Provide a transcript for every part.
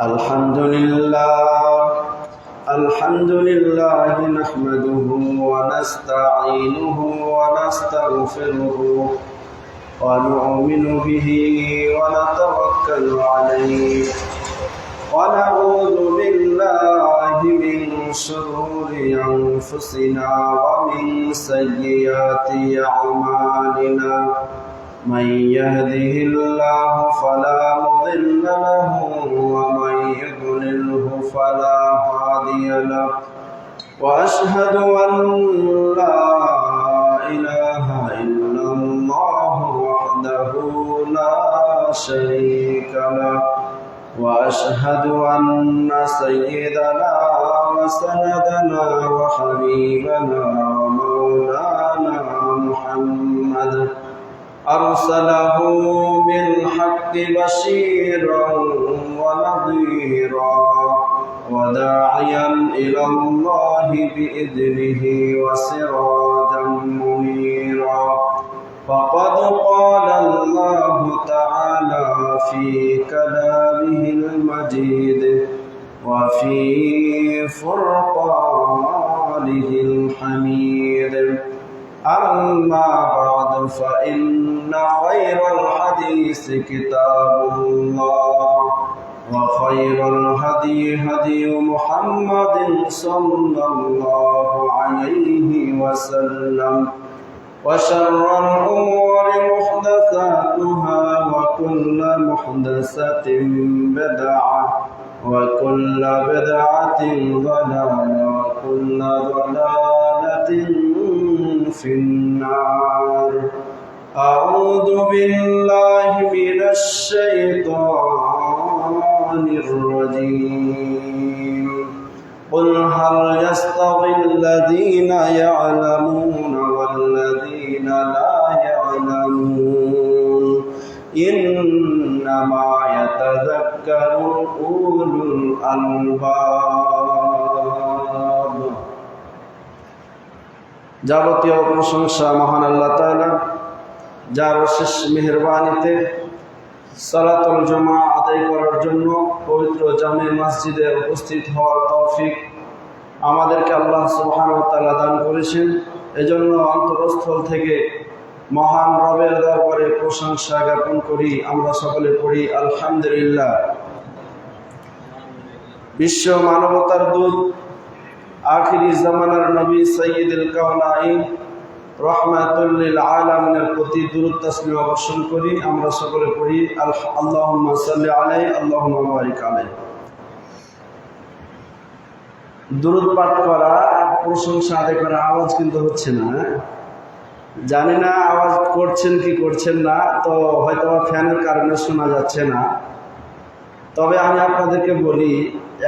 الحمد لله نحمده ونستعينه ونستغفره ونؤمن به ونتوكل عليه ونعوذ بالله من شرور أنفسنا ومن سيئات أعمالنا من يهده الله فلا مضل له ومن يضلله فلا هادي له وأشهد أن لا إله إلا الله وحده لا شريك له وأشهد أن سيدنا وسندنا وحبيبنا ومولانا محمد أرسله بالحق بشيرا ونذيرا وداعيا إلى الله بإذنه وسراجا منيرا فقد قال الله تعالى في كلامه المجيد وفي فرقانه الحميد أما بعد فإن خير الحديث كتاب الله وخير الهدي هدي محمد صلى الله عليه وسلم وشر الأمور محدثاتها وكل محدثة بدعة وكل بدعة ضلالة وكل ضلالة في النار. أعوذ بالله من الشيطان الرجيم. قل هل يستوي الذين يعلمون والذين لا يعلمون إنما يتذكر أولو الألباب. যাবতীয় প্রশংসা মহান আল্লাহ তাআলা, যার অশেষ মেহেরবানিতে সালাতুল জুমা আদায় করার জন্য পবিত্র জামে মসজিদে উপস্থিত হওয়ার তৌফিক আমাদেরকে আল্লাহ সুবহানাহু ওয়া তাআলা দান করেছেন। এজন্য অন্তরস্থল থেকে মহান রবের দরবারে প্রশংসা জ্ঞাপন করি। আমরা সকলে পড়ি আলহামদুলিল্লাহ। বিশ্ব মানবতার দূত আখিরি জামানার নবী সাইয়্যিদুল কাওনাইন রাহমাতুল লিল আলামিনের প্রতি দুরূদ তাসলিম বর্ষণ করি। আমরা সকলে পড়ি আল্লাহুম্মা সাল্লি আলাইহি আল্লাহুম্মা বারিক আলাইহি। দুরূদ পাঠ করা, প্রশংসা আদায় করা আওয়াজ কিন্তু হচ্ছে না। জানি না আওয়াজ করছেন কি করছেন না, তো হয়তো ফ্যানের কারণে শোনা যাচ্ছে না। তবে আমি আপনাদেরকে বলি,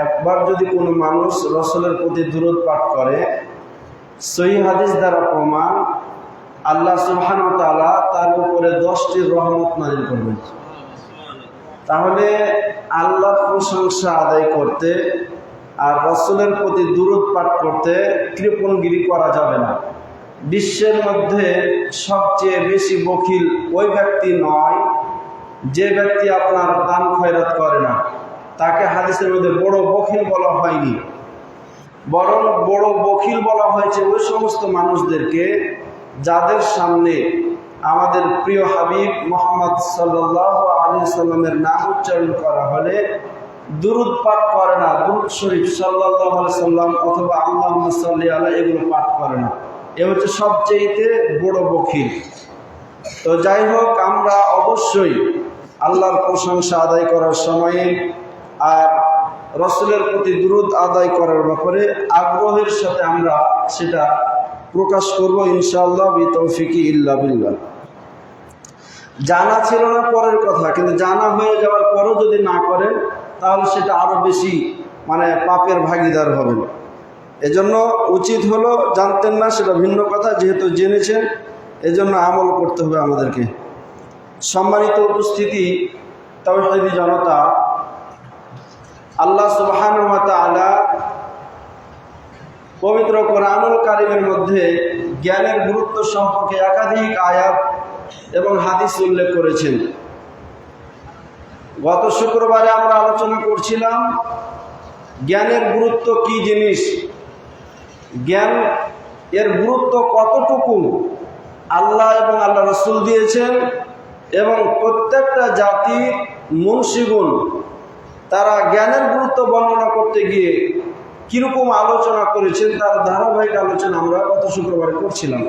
একবার যদি কোনো মানুষ রাসূলের প্রতি দুরূদ পাঠ করে, সহিহ হাদিস দ্বারা প্রমাণ, আল্লাহ সুবহানাহু ওয়া তাআলা তার উপরে 10টি রহমত নাযিল করবেন। তাহলে আল্লাহর প্রশংসা আদায় করতে আর রাসূলের প্রতি দুরূদ পাঠ করতে কৃপণগিরি করা যাবে না। বিশ্বের মধ্যে সবচেয়ে বেশি বখিল ওই ব্যক্তি নয় যে ব্যক্তি আপনার দান খয়রাত করে না। তাকে হাদিসের মধ্যে বড় বখিল বলা হয়নি, বরং বড় বখিল বলা হয়েছে ওই সমস্ত মানুষদেরকে যাদের সামনে আমাদের প্রিয় হাবিব মুহাম্মদ সাল্লাল্লাহু আলাইহি সাল্লামের নাম উচ্চারণ করা হলে দুরূদ পাঠ করে না, দুরূদ শরীফ সাল্লাল্লাহু আলাইহি সাল্লাম অথবা আল্লাহুম্মা সাল্লি আলাইহি এগুলো পাঠ করে না। এ হচ্ছে সবচেয়ে বড় বখিল। তো যাই হোক, আমরা অবশ্যই আল্লাহর প্রশংসা আদায় করার সময়ে আর রাসূলের প্রতি দুরূদ আদায় করার ব্যাপারে আগ্রহের সাথে আমরা সেটা প্রকাশ করব ইনশাআল্লাহ বিতৌফিকি ইল্লা বিল্লাহ। জানা ছিল না পরের কথা, কিন্তু জানা হয়ে যাওয়ার পরও যদি না করেন তাহলে সেটা আরো বেশি পাপের ভাগীদার হবেন। এজন্য উচিত হলো, জানতেন না সেটা ভিন্ন কথা, যেহেতু জেনেছেন এজন্য আমল করতে হবে আমাদেরকে। সম্মানিত উপস্থিতি, তাওহীদি জনতা, আল্লাহ সুবহানাহু ওয়া তাআলা পবিত্র কোরআনুল কারীমের মধ্যে জ্ঞানের গুরুত্ব সম্পর্কে একাধিক আয়াত এবং হাদিস উল্লেখ করেছেন। গত শুক্রবারে আমরা আলোচনা করছিলাম জ্ঞানের গুরুত্ব কি জিনিস, জ্ঞান এর গুরুত্ব কতটুকু আল্লাহ এবং আল্লাহ রাসূল দিয়েছেন, এবং প্রত্যেকটা জাতির মুন্সিগুণ তারা জ্ঞানের গুরুত্ব বর্ণনা করতে গিয়ে কিরকম আলোচনা করেছেন তার ধারাবাহিক আলোচনা আমরা গত শুক্রবারে করছিলাম।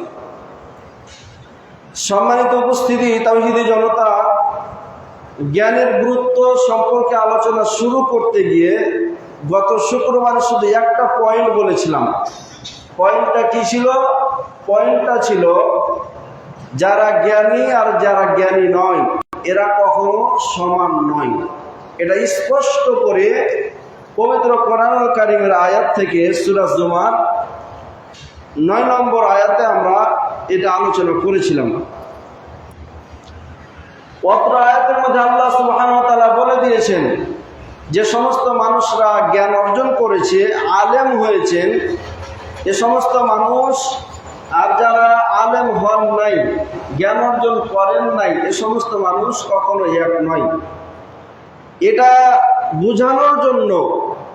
সম্মানিত উপস্থিতি, তাওহীদি জনতা, জ্ঞানের গুরুত্ব সম্পর্কে আলোচনা শুরু করতে গিয়ে গত শুক্রবারে শুধু একটা পয়েন্ট বলেছিলাম। পয়েন্টটা কি ছিল? পয়েন্টটা ছিল যারা জ্ঞানী আর যারা জ্ঞানী নয় এরা কখনো সমান নয়। এটা স্পষ্ট করে পবিত্র কোরআনুল কারীমের আয়াত থেকে সূরা জুমার 9 নম্বর আয়াতে আমরা এটা আলোচনা করেছিলাম। অত্র আয়াতের মধ্যে আল্লাহ সুবহানাহু ওয়া তাআলা বলে দিয়েছেন যে সমস্ত মানুষরা জ্ঞান অর্জন করেছে, আলেম হয়েছেন, এ সমস্ত মানুষ আর যারা আলেম হন নাই, জ্ঞান অর্জন করেন নাই, এ সমস্ত মানুষ কখনো এক নয়। এটা বোঝানোর জন্য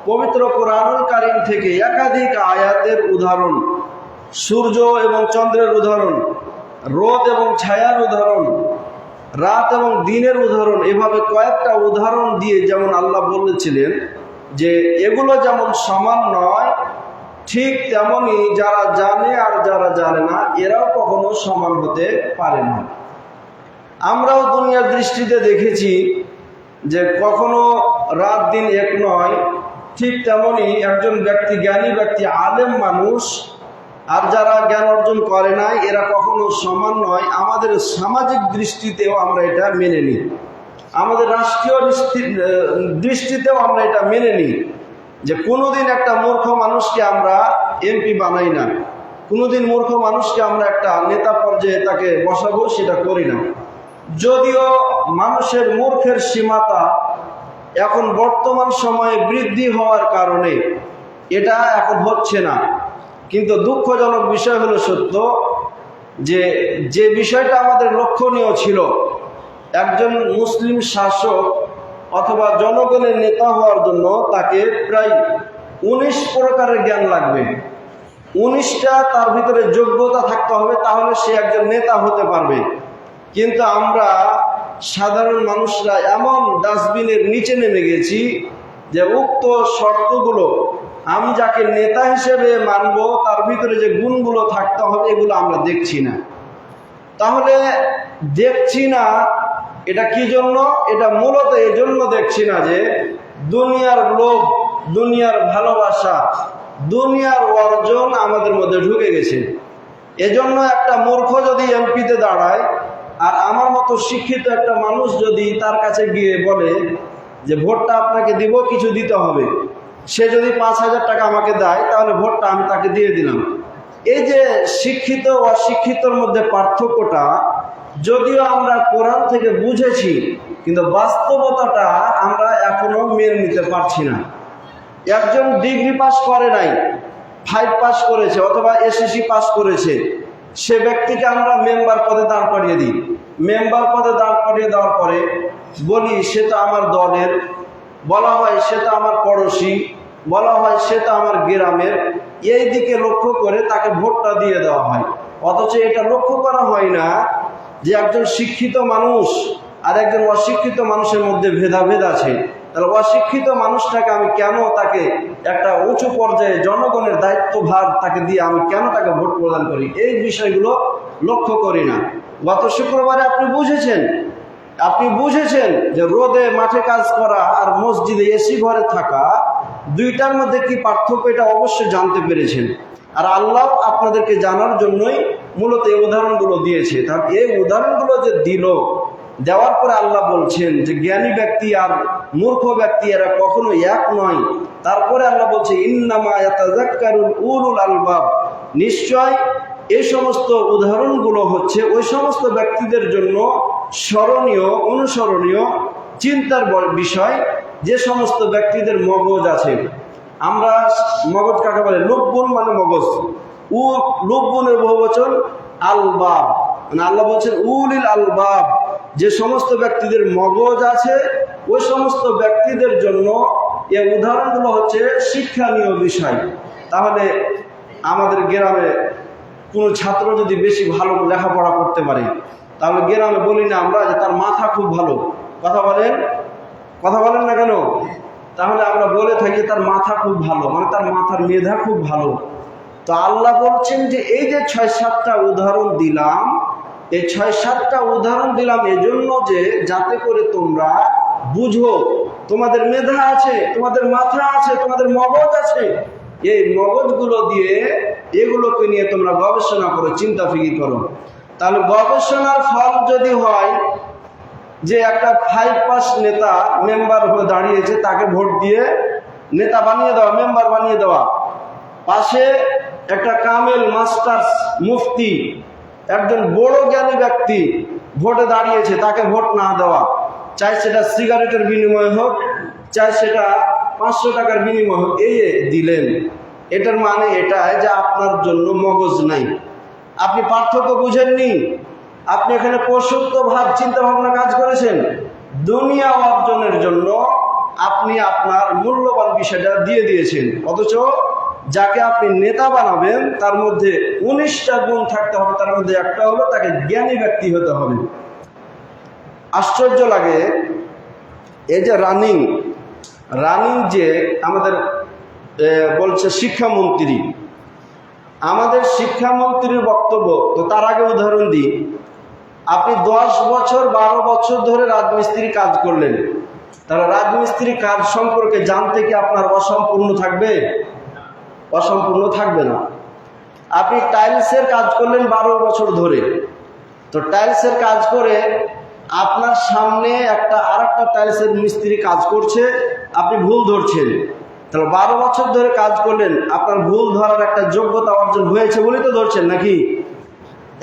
পবিত্র কোরআনুল কারীম থেকে একাধিক আয়াতের উদাহরণ, সূর্য এবং চন্দ্রের উদাহরণ, রোদ এবং ছায়ার উদাহরণ, রাত এবং দিনের উদাহরণ, এভাবে কয়েকটা উদাহরণ দিয়ে যেমন আল্লাহ বলেছিলেন যে এগুলো যেমন সমান নয়, ঠিক তেমনি যারা জানে আর যারা জানে না এরাও কখনো সমান হতে পারে না। আমরাও দুনিয়ার দৃষ্টিতে দেখেছি যে কখনো রাত দিন এক নয়, ঠিক তেমনি একজন ব্যক্তি, জ্ঞানী ব্যক্তি, আলেম মানুষ আর যারা জ্ঞান অর্জন করে নাই এরা কখনো সমান নয়। আমাদের সামাজিক দৃষ্টিতেও আমরা এটা মেনে নিই, আমাদের রাষ্ট্রীয় দৃষ্টিতেও আমরা এটা মেনে নিই যে কোনোদিন একটা মূর্খ মানুষকে আমরা এমপি বানাই না, কোনোদিন মূর্খ মানুষকে আমরা একটা নেতা পর্যায়ে তাকে বসাবো, সেটা করি না। যদিও মানুষের মূর্খের সীমাটা এখন বর্তমান সময়ে বৃদ্ধি হওয়ার কারণে এটা এখন হচ্ছে না, কিন্তু দুঃখজনক বিষয় হলো সত্য যে বিষয়টা আমাদের লক্ষণীয় ছিল, একজন মুসলিম শাসক অথবা জনগণের নেতা হওয়ার জন্য তাকে প্রায় 19 প্রকারের জ্ঞান লাগবে, 19টা তার ভিতরে যোগ্যতা থাকতে হবে, তাহলে সে একজন নেতা হতে পারবে। কিন্তু আমরা সাধারণ মানুষরা এমন ডাস্টবিনের নিচে নেমে গেছি যে উক্ত শর্তগুলো আমি যাকে নেতা হিসেবে মানব তার ভিতরে যে গুণগুলো থাকতে হবে এগুলো আমরা দেখছি না। তাহলে দেখছি না এটা কি জন্য? এটা মূলত এজন্য দেখছি না যে দুনিয়ার লোভ, দুনিয়ার ভালোবাসা, দুনিয়ার অর্জন আমাদের মধ্যে ঢুকে গেছে। এজন্য একটা মূর্খ যদি এমপিতে দাঁড়ায় আর আমার মতো শিক্ষিত একটা মানুষ যদি তার কাছে গিয়ে বলে যে ভোটটা আপনাকে দিব, কিছু দিতে হবে, সে যদি 5,000 টাকা আমাকে দেয় তাহলে ভোটটা আমি তাকে দিয়ে দিলাম। এই যে শিক্ষিত অশিক্ষিতর মধ্যে পার্থক্যটা যদিও আমরা কোরআন থেকে বুঝেছি, কিন্তু বাস্তবতাটা আমরা এখনো মেনে নিতে পারছি না। একজন ডিগ্রি পাস করে নাই, 5 পাস করেছে অথবা এসএসসি পাস করেছে, সে ব্যক্তিকে আমরা মেম্বার পদে দাঁড় করিয়ে দিই। মেম্বার পদে দাঁড় করিয়ে দেওয়ার পরে বলি সে তো আমার দলের, বলা হয় সে তো আমার পড়োশি, বলা হয় সে তো আমার গ্রামের, এই দিকে লক্ষ্য করে তাকে ভোটটা দিয়ে দেওয়া হয়। অথচ এটা লক্ষ্য করা হয় না যে একজন শিক্ষিত মানুষ আর একজন অশিক্ষিত মানুষের মধ্যে ভেদাভেদ আছে। তাহলে অশিক্ষিত মানুষটাকে আমি কেন তাকে একটা উঁচু পর্যায়ে জনগণের দায়িত্বভার তাকে দিয়ে আমি কেন তাকে ভোট প্রদান করি, এই বিষয়গুলো লক্ষ্য করি না। গত শুক্রবারে আপনি বুঝেছেন যে রোদে মাঠে কাজ করা আর মসজিদে এসি ঘরে থাকা দুইটার মধ্যে কি পার্থক্য, এটা অবশ্যই জানতে পেরেছেন। আর আল্লাহ আপনাদেরকে জানার জন্যই মূলত এই উদাহরণগুলো দিয়েছে। তাহলে এই উদাহরণগুলো যে দেওয়ার পরে আল্লাহ বলছেন যে জ্ঞানী ব্যক্তি আর মূর্খ ব্যক্তি এরা কখনো এক নয়। তারপরে আল্লাহ বলছে ইন্নামা ইয়াতাযাক্কারুল উলুল আলবাব, নিশ্চয় এই সমস্ত উদাহরণগুলো হচ্ছে ওই সমস্ত ব্যক্তিদের জন্য স্মরণীয়, অনুসরণীয়, চিন্তার বিষয়, যে সমস্ত ব্যক্তিদের মগজ আছে। আমরা মগজ কাকে বলে? লুব্বুন মানে মগজ, লুব্বুনের বহুবচন আলবাব, মানে আল্লাহ বলছেন উলিল আলবাব, যে সমস্ত ব্যক্তিদের মগজ আছে ওই সমস্ত ব্যক্তিদের জন্য এই উদাহরণগুলো হচ্ছে শিক্ষণীয় বিষয়। তাহলে আমাদের গ্রামে কোনো ছাত্র যদি বেশি ভালো লেখাপড়া করতে পারে, তাহলে গ্রামে বলি না আমরা যে তার মাথা খুব ভালো। কথা বলেন না কেন? তাহলে আমরা বলে থাকি তার মাথা খুব ভালো, মানে তার মাথার মেধা খুব ভালো। তো আল্লাহ বলছেন যে এই যে ৬-৭টা উদাহরণ দিলাম, এই ৬-৭টা উদাহরণ দিলাম এজন্য যে যাতে করে তোমরা বুঝো তোমাদের মেধা আছে, তোমাদের মাথা আছে, তোমাদের মগজ আছে। এই মগজগুলো দিয়ে এগুলোকে নিয়ে তোমরা গবেষণা করো, চিন্তা ফিকির করো। তাহলে গবেষণার ফল যদি হয় যে একটা 5 পাস নেতা মেম্বার হয়ে দাঁড়িয়েছে, তাকে ভোট দিয়ে নেতা বানিয়ে দেওয়া, মেম্বার বানিয়ে দেওয়া। পাশে একটা কামেল মাস্টার্স মুফতি, একজন বড় জ্ঞানী ব্যক্তি ভোটে দাঁড়িয়েছে, তাকে ভোট না দেওয়া, চাই সেটা সিগারেটের বিনিময়ে হোক, চাই সেটা 500 টাকার বিনিময়ে হোক, এই দিলেন। এটার মানে এটাই যে আপনার জন্য মগজ নাই, আপনি পার্থক্য বুঝেননি। আপনি এখানে পশুত্ব ভাব চিন্তা ভাবনা কাজ করেছেন। দুনিয়া অর্জনের জন্য আপনি আপনার মূল্যবান বিষয়টা দিয়ে দিয়েছেন, অথচ যাকে আপনি নেতা বানাবেন তার মধ্যে 19টা গুণ থাকতে হবে, তার মধ্যে একটা হলো তাকে জ্ঞানী ব্যক্তি হতে হবে। আশ্চর্য লাগে এই যে রানিং যে আমাদের বলছে শিক্ষামন্ত্রী, আমাদের শিক্ষামন্ত্রীর বক্তব্য। তো তার আগে উদাহরণ দিই, আপনি 10 বছর 12 বছর ধরে রাজমিস্ত্রি কাজ করলেন, তাহলে রাজমিস্ত্রি কাজ সম্পর্কে জানতে কি আপনার অসম্পূর্ণ থাকবে? অসম্পূর্ণ থাকবে না। আপনি টাইলসের কাজ করলেন 12 বছর ধরে, তো টাইলসের কাজ করে আপনার সামনে আরেকটা টাইলসের মিস্ত্রি কাজ করছে, আপনি ভুল ধরছেন, তাহলে 12 বছর ধরে কাজ করলেন, আপনার ভুল ধরার একটা যোগ্যতা অর্জন হয়েছে বলেই তো ধরছেন নাকি?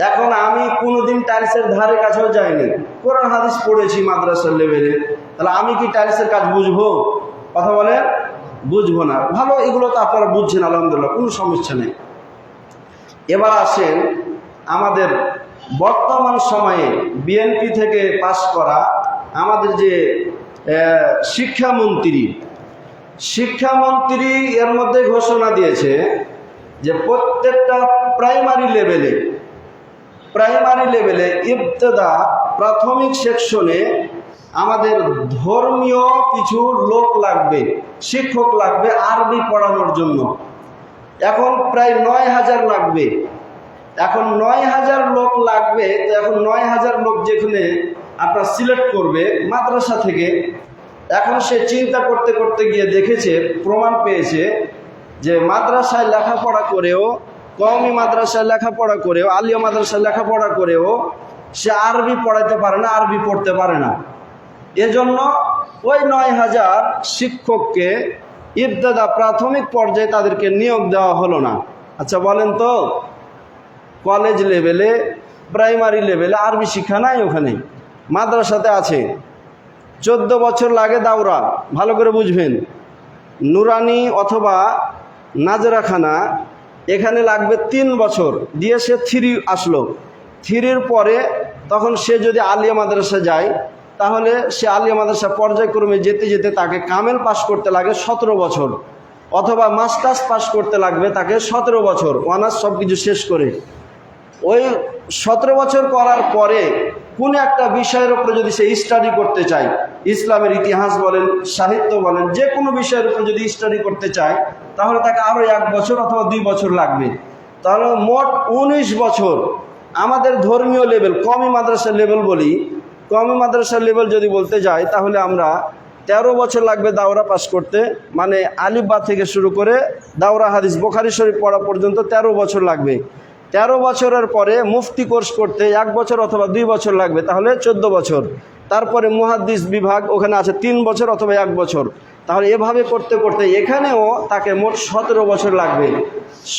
এখন আমি কোনোদিন টাইলসের ধারে কাছেও যাইনি, কোরআন হাদিস পড়েছি মাদ্রাসার লেভেলে, তাহলে আমি কি টাইলসের কাজ বুঝবো? কথা বলে বুঝবো না। ভালো, এগুলো তো আপনারা বুঝছেন, আলহামদুলিল্লাহ, কোনো সমস্যা নেই। এবার আসেন আমাদের বর্তমান সময়ে বিএনপি থেকে পাশ করা আমাদের যে শিক্ষামন্ত্রী এর মধ্যে ঘোষণা দিয়েছে যে প্রত্যেকটা প্রাইমারি লেভেলে ইবতেদা প্রাথমিক সেকশনে আমাদের ধর্মীয় কিছু লোক লাগবে, শিক্ষক লাগবে আরবি পড়ানোর জন্য। এখন প্রায় 9000 লাগবে। এখন 9000 লোক লাগবে। তো এখন 9000 লোক যেখানে আপনার সিলেক্ট করবে মাদ্রাসা থেকে, এখন সে চিন্তা করতে করতে গিয়ে দেখেছে, প্রমাণ পেয়েছে যে মাদ্রাসায় লেখাপড়া করেও, কওমি মাদ্রাসায় লেখাপড়া করেও, আলিয়া মাদ্রাসায় লেখাপড়া করেও সে আরবি পড়াইতে পারে না, আরবি পড়তে পারে না। এজন্য ওই 9000 শিক্ষককে ইবতেদা প্রাথমিক পর্যায়ে তাদেরকে নিয়োগ দেওয়া হলো না। আচ্ছা বলেন তো, কলেজ লেভেলে, প্রাইমারি লেভেলে আরবি শিক্ষা নাই? ওখানে মাদ্রাসাতে আছে। 14 বছর লাগে দাওরা, ভালো করে বুঝবেন। নুরানি অথবা নাজরাখানা এখানে লাগবে 3 বছর, দিয়ে সে 3 আসলো। 3-র পরে তখন সে যদি আলিয়া মাদ্রাসা যায়, তাহলে সে আলিয়া মাদ্রাসা পর্যায়ক্রমে যেতে যেতে তাকে কামেল পাস করতে লাগে 17 বছর, অথবা মাস্টার্স পাস করতে লাগবে তাকে 17 বছর, অনার্স সব কিছু শেষ করে। ওই 17 বছর করার পরে কোন একটা বিষয়ের উপরে যদি সে স্টাডি করতে চায়, ইসলামের ইতিহাস বলেন, সাহিত্য বলেন, যে কোনো বিষয়ের উপরে যদি স্টাডি করতে চায়, তাহলে তাকে আরও 1 বছর অথবা 2 বছর লাগবে। তাহলে মোট 19 বছর। আমাদের ধর্মীয় লেভেল, কওমি মাদ্রাসার লেভেল বলি, কওমি মাদ্রাসার লেভেল যদি বলতে যাই, তাহলে আমরা 13 বছর লাগবে দাওরা পাস করতে, মানে আলিফ-বা থেকে শুরু করে দাওরা হাদিস বুখারী শরীফ পড়া পর্যন্ত 13 বছর লাগবে। 13 বছরের পরে মুফতি কোর্স করতে 1 বছর অথবা 2 বছর লাগবে, তাহলে 14 বছর। তারপরে মুহাদ্দিস বিভাগ ওখানে আছে 3 বছর অথবা 1 বছর। তাহলে এভাবে করতে করতে এখানেও তাকে মোট 17 বছর লাগবে।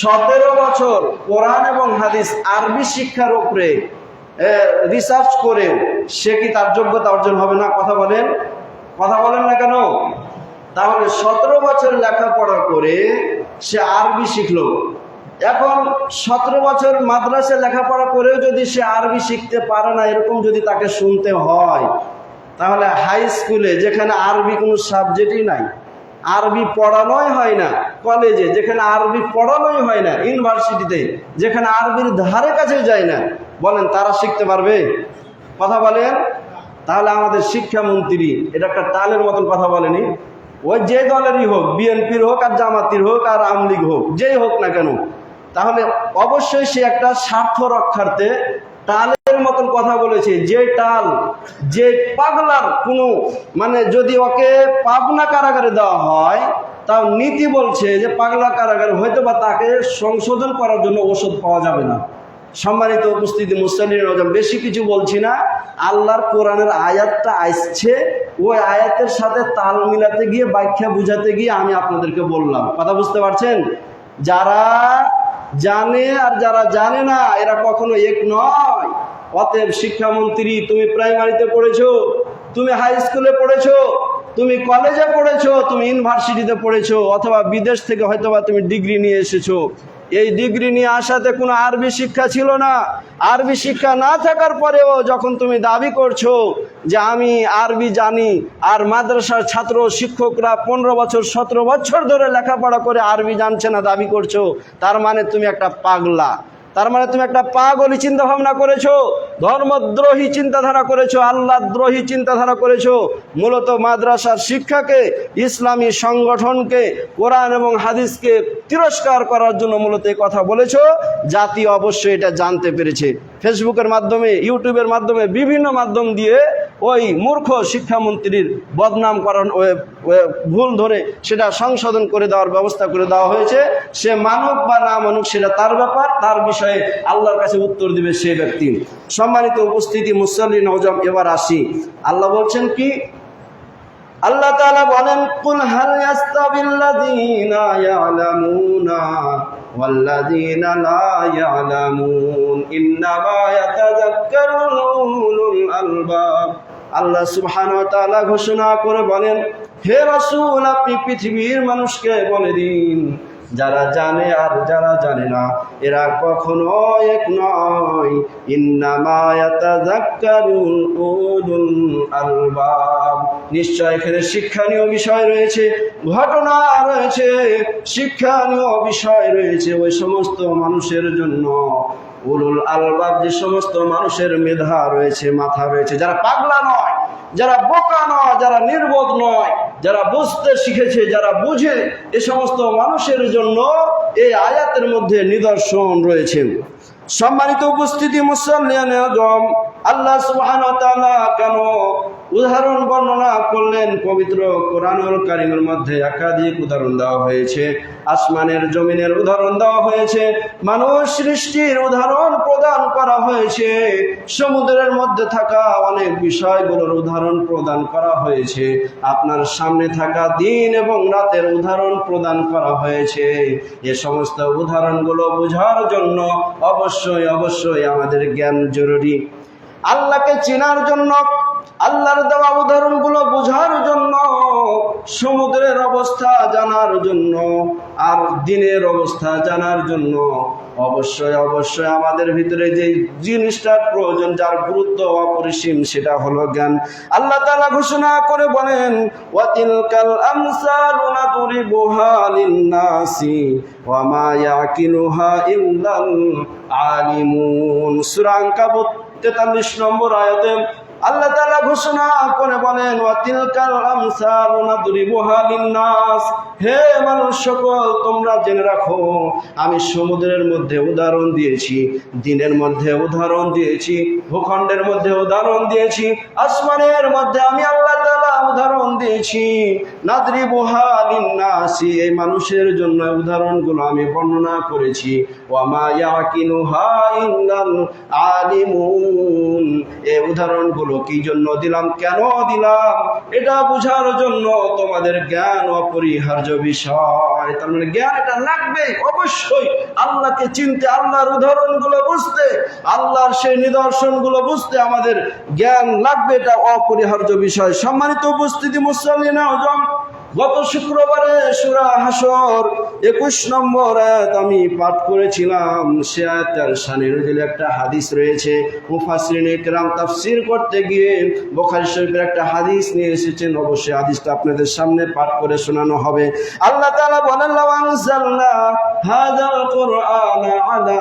17 বছর কোরআন এবং হাদিস আরবি শিক্ষার উপরে রিসার্চ করে সে কি তার যোগ্যতা অর্জন হবে না? কথা বলেন না কেন? তাহলে 17 বছর লেখাপড়া করে সে আরবি শিখলো। এখন 17 বছর মাদ্রাসায় লেখাপড়া করেও যদি সে আরবি শিখতে পারে না, এরকম যদি তাকে শুনতে হয়, তাহলে হাই স্কুলে যেখানে আরবি কোনো সাবজেক্টই নাই, আরবি পড়ানোই হয় না, কলেজে যেখানে আরবি পড়ানোই হয় না, ইউনিভার্সিটিতে যেখানে আরবির ধারে কাছে যায় না, বলেন তারা শিখতে পারবে? কথা বলেন। তাহলে আমাদের শিক্ষামন্ত্রী এটা একটা টালের মতন কথা বলেনি। ওই যে দলেরই হোক, বিএনপির হোক আর জামাতির হোক আর আওয়ামী লীগ হোক, যেই হোক না কেন, তাহলে অবশ্যই সে একটা স্বার্থ রক্ষার্থে টালের মতন কথা বলেছে। যে টাল, যে পাগলার কোনো মানে যদি ওকে পাবনা কারাগারে দেওয়া হয়, তাও নীতি বলছে যে পাগলা কারাগারে হয়তো বা তাকে সংশোধন করার জন্য ওষুধ পাওয়া যাবে না। সম্মানিত উপস্থিতি, মুসলিম বেশি কিছু বলছি না। আল্লাহর কোরআনের আয়াতটা আসছে, ওই আয়াতের সাথে তাল মিলাতে গিয়ে ব্যাখ্যা বুঝাতে গিয়ে আমি আপনাদেরকে বললাম। কথা বুঝতে পারছেন? যারা জানে আর যারা জানে না এরা কখনো এক নয়। অতএব শিক্ষামন্ত্রী, তুমি প্রাইমারিতে পড়েছো, তুমি হাই স্কুলে পড়েছো, তুমি কলেজে পড়েছো, তুমি ইউনিভার্সিটিতে পড়েছো, অথবা বিদেশ থেকে হয়তোবা তুমি ডিগ্রি নিয়ে এসেছো। এই ডিগ্রি নিয়ে আসাতে কোনো আরবি শিক্ষা ছিল না। আরবি শিক্ষা না থাকার পরেও যখন তুমি দাবি করছো যে আমি আরবি জানি, আর মাদ্রাসার ছাত্র শিক্ষকরা 15 বছর 17 বছর ধরে লেখাপড়া করে আরবি জানছে না দাবি করছো, তার মানে তুমি একটা পাগলা, তার মানে তুমি একটা পাগলি চিন্তা ভাবনা করেছো, ধর্মদ্রোহী চিন্তাধারা করেছো, আল্লাহদ্রোহী চিন্তাধারা করেছো। মূলত মাদ্রাসার শিক্ষাকে, ইসলামী সংগঠনকে, কোরআন এবং হাদিসকে তিরস্কার করার জন্য মূলত এই কথা বলেছো। জাতি অবশ্যই এটা জানতে পেরেছে। ফেসবুকের মাধ্যমে, ইউটিউবের মাধ্যমে, বিভিন্ন মাধ্যম দিয়ে ওই মূর্খ শিক্ষামন্ত্রীর বদনাম করার ভুল ধরে সেটা সংশোধন করে দেওয়ার ব্যবস্থা করে দেওয়া হয়েছে। সে মানুক বা না মানুক সেটা তার ব্যাপার, তার বিষয়ে আল্লাহর কাছে উত্তর দিবে সে ব্যক্তি। সম্মানিত উপস্থিতি, মুসল্লি নওজম, এবার আসি। আল্লাহ বলছেন কি? আল্লাহ তাআলা বলেন, কুল হাল ইয়াস্তাবিল্লাযীনা ইয়ালামুনা ওয়াল্লাযীনা লা ইয়ালামুন ইন্নামা ইয়াতাযাক্কারুল উলুল আলবাব। আল্লাহ সুবহানাহু ওয়া তাআলা ঘোষণা করে বলেন, হে রাসূল, আপনি পৃথিবীর মানুষকে বলে দিন, যারা জানে আর যারা জানে না এরা কখনো এক নয়। ইন্নামা ইয়াতাযাক্কারুল উলুল আলবাব। নিশ্চয় এখানে শিক্ষণীয় বিষয় রয়েছে, ঘটনা রয়েছে, শিক্ষণীয় বিষয় রয়েছে ওই সমস্ত মানুষের জন্য। উলুল আলবাব, যে সমস্ত মানুষের মেধা রয়েছে, মাথা রয়েছে, যারা পাগলা নয়, যারা বোকা নয়, যারা নির্বোধ নয়, যারা বুঝতে শিখেছে, যারা বুঝে, এ সমস্ত মানুষের জন্য এই আয়াতের মধ্যে নিদর্শন রয়েছে। সম্মানিত উপস্থিতি, মুসল্লিয়ান আযম, আল্লাহ সুবহানাহু ওয়া তাআলা কেন উদাহরণ বর্ণনা করলেন? পবিত্র কোরআনুল কারীমের মধ্যে একাধিক উদাহরণ দেওয়া হয়েছে। আসমানের জমিনের উদাহরণ দেওয়া হয়েছে, মানুষ সৃষ্টির উদাহরণ প্রদান করা হয়েছে, সমুদ্রের মধ্যে থাকা অনেক বিষয়গুলোর উদাহরণ প্রদান করা হয়েছে, আপনার সামনে থাকা দিন এবং রাতের উদাহরণ প্রদান করা হয়েছে। এ সমস্ত উদাহরণগুলো বোঝার জন্য অবশ্যই অবশ্যই আমাদের জ্ঞান জরুরি। আল্লাহকে চেনার জন্য, আল্লাহর দেওয়া উদাহরণগুলো বোঝার জন্য, সমুদ্রের অবস্থা জানার জন্য, আর দিনের অবস্থা জানার জন্য অবশ্যই অবশ্যই আমাদের ভিতরে যে জিনিসটার প্রয়োজন, যার গুরুত্ব অপরিসীম, সেটা হলো জ্ঞান। আল্লাহ তাআলা ঘোষণা করে বলেন, ওয়াতিলকাল আমসালু নাদরিবুহা লিন-নাসি ওয়া মা ইয়াকিলুহা ইল্লাল আলিমুন। সূরা আনকাবুত 43 নম্বর আয়াতে আল্লাহ তাআলা ঘোষণা করে বলেন, ওয়াতিলকাল আমসালু নাদরিবুহা লিন-নাস। হে মানুষ সকল, তোমরা জেনে রাখো, আমি সমুদ্রের মধ্যে উদাহরণ দিয়েছি, দিনের মধ্যে উদাহরণ দিয়েছি, ভূখণ্ডের মধ্যে উদাহরণ দিয়েছি, আসমানের মধ্যে আমি আল্লাহ তাআলা উদাহরণ দিয়েছি। নাদরিবুহা লিন-নাসি, এই মানুষের জন্য উদাহরণগুলো আমি বর্ণনা করেছি। ওয়া মা ইয়াকিলুহা ইল্লাল আলিমুন, এই উদাহরণগুলো কি জন্য দিলাম, কেন দিলাম, এটা বোঝার জন্য তোমাদের জ্ঞান অপরিহার্য বিষয়। তার মানে জ্ঞান এটা লাগবে অবশ্যই, আল্লাহকে চিনতে, আল্লাহর উদাহরণগুলো বুঝতে, আল্লাহর সেই নিদর্শনগুলো বুঝতে আমাদের জ্ঞান লাগবে, এটা অপরিহার্য বিষয়। সম্মানিত উপস্থিতি, মুসল্লিয়ান আযম, গত শুক্রবারে সূরা হাসর 21 নম্বর আয়াত আমি পাঠ করেছিলাম। সে আয়াতের শানে নজুলে একটা হাদিস রয়েছে। মুফাসসিরিনে কেরাম তাফসীর করতে গিয়ে বুখারী শরীফের একটা হাদিস নিয়ে এসেছেন। অবশ্যই হাদিসটা আপনাদের সামনে পাঠ করে শোনানো হবে। আল্লাহ তাআলা বলেন, লাউ আনজালনা হাযাল কুরআনা আলা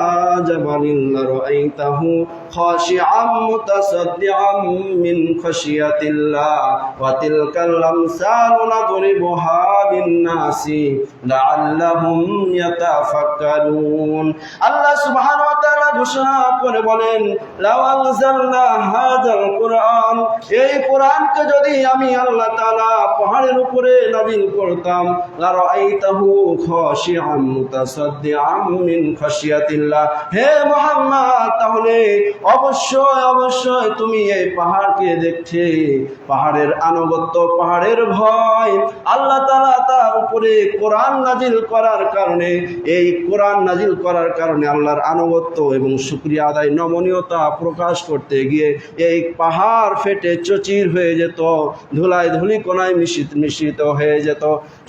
জাবালিন লারাআইতাহু খাশিআম মুতাসাদ্দিআম মিন খাশিয়াতিল্লাহ ওয়া তিলকাল আমসালু নাদরিবুহা লিন-নাসি লাআল্লাহুম ইয়াতাফাক্কারুন। আল্লাহ সুবহানাহু ওয়া তাআলা ঘোষণা করে বলেন, লাউ আনজালনা হাযাল কুরআন, এই কোরআনকে যদি আমি আল্লাহ তাআলা পাহাড়ের উপরে নাযিল করতাম, লারাআইতাহু খাশিআম মুতাসাদ্দিআম মিন খাশিয়াতিল্লাহ, হে মুহাম্মদ, তাহলে অবশ্যই তুমি এই পাহাড়কে দেখতে, পাহাড়ের আনুগত্য, পাহাড়ের ভয়। আল্লাহ তাআলা তার উপরে কোরআন নাজিল করার কারণে, এই কোরআন নাজিল করার কারণে আল্লাহর আনুগত্য এবং শুকরিয়া আদায়, নমনীয়তা প্রকাশ করতে গিয়ে এই পাহাড় ফেটে চচির হয়ে যেত, ধুলায় ধুলিকণায় মিশ্রিত হয়ে যেত।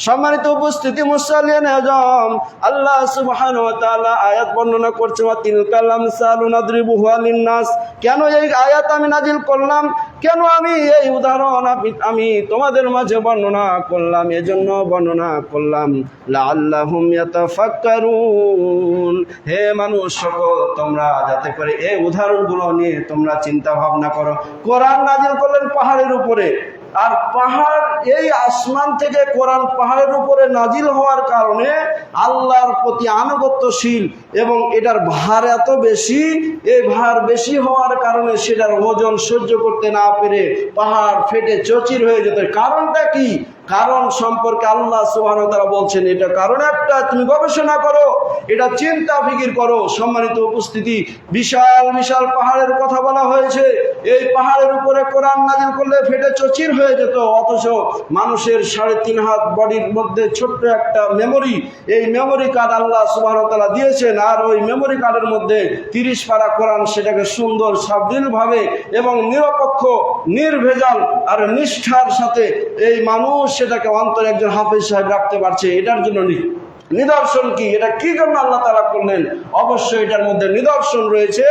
সম্মানিত উপস্থিতি, মুসল্লিয়ানে আযম, আল্লাহ সুবহানাহু ওয়া তাআলা আয়াত বর্ণনা করছে, ওয়া তিলকাল আমসালু নাদরিবুহা লিন-নাস। কেন এই আয়াত আমি নাজিল করলাম, কেন আমি এই উদাহরণ আমি তোমাদের মাঝে বর্ণনা করলাম, এজন্য বর্ণনা করলাম, লাআল্লাহুম ইয়াতাফাক্কারুন, হে মানুষ সকল, তোমরা যাতে করে এই উদাহরণগুলো নিয়ে তোমরা চিন্তা ভাবনা করো। কোরআন নাজিল করলেন পাহাড়ের উপরে, আর পাহাড়, এই আসমান থেকে কোরআন পাহাড়ের উপরে নাজিল হওয়ার কারণে আল্লাহর প্রতি আনুগত্যশীল, এবং এটার ভার এত বেশি, এই ভার বেশি হওয়ার কারণে সেটার ওজন সহ্য করতে না পেরে পাহাড় ফেটে চচির হয়ে যেত। কারণটা কি? কারণ সম্পর্কে আল্লাহ সুবহানাহু ওয়া তাআলা বলছেন, এটা কারণ একটা, তুমি গবেষণা করো, এটা চিন্তা ফিকির করো। সম্মানিত উপস্থিতি, বিশাল বিশাল পাহাড়ের কথা বলা হয়েছে। এই পাহাড়ের উপরে কোরআন নাজিল করলে ফেটে চচির হয়ে যেত, অথচ মানুষের 3.5 হাত বডির মধ্যে ছোট্ট একটা মেমোরি, এই মেমোরি কার্ড আল্লাহ সুবহানাহু ওয়া তাআলা দিয়েছেন। আর ওই মেমোরি কার্ডের মধ্যে 30 পারা কোরআন, সেটাকে সুন্দর সাবলীলভাবে এবং নিরপেক্ষ, নির্ভেজাল আর নিষ্ঠার সাথে এই মানুষ সেটাকে অন্তরে একজন হাফেজ সাহেব রাখতে পারছে। এটার জন্য নিদর্শন কি? এটা কি জন্য আল্লাহ তাআলা করলেন? অবশ্যই এটার মধ্যে নিদর্শন রয়েছে।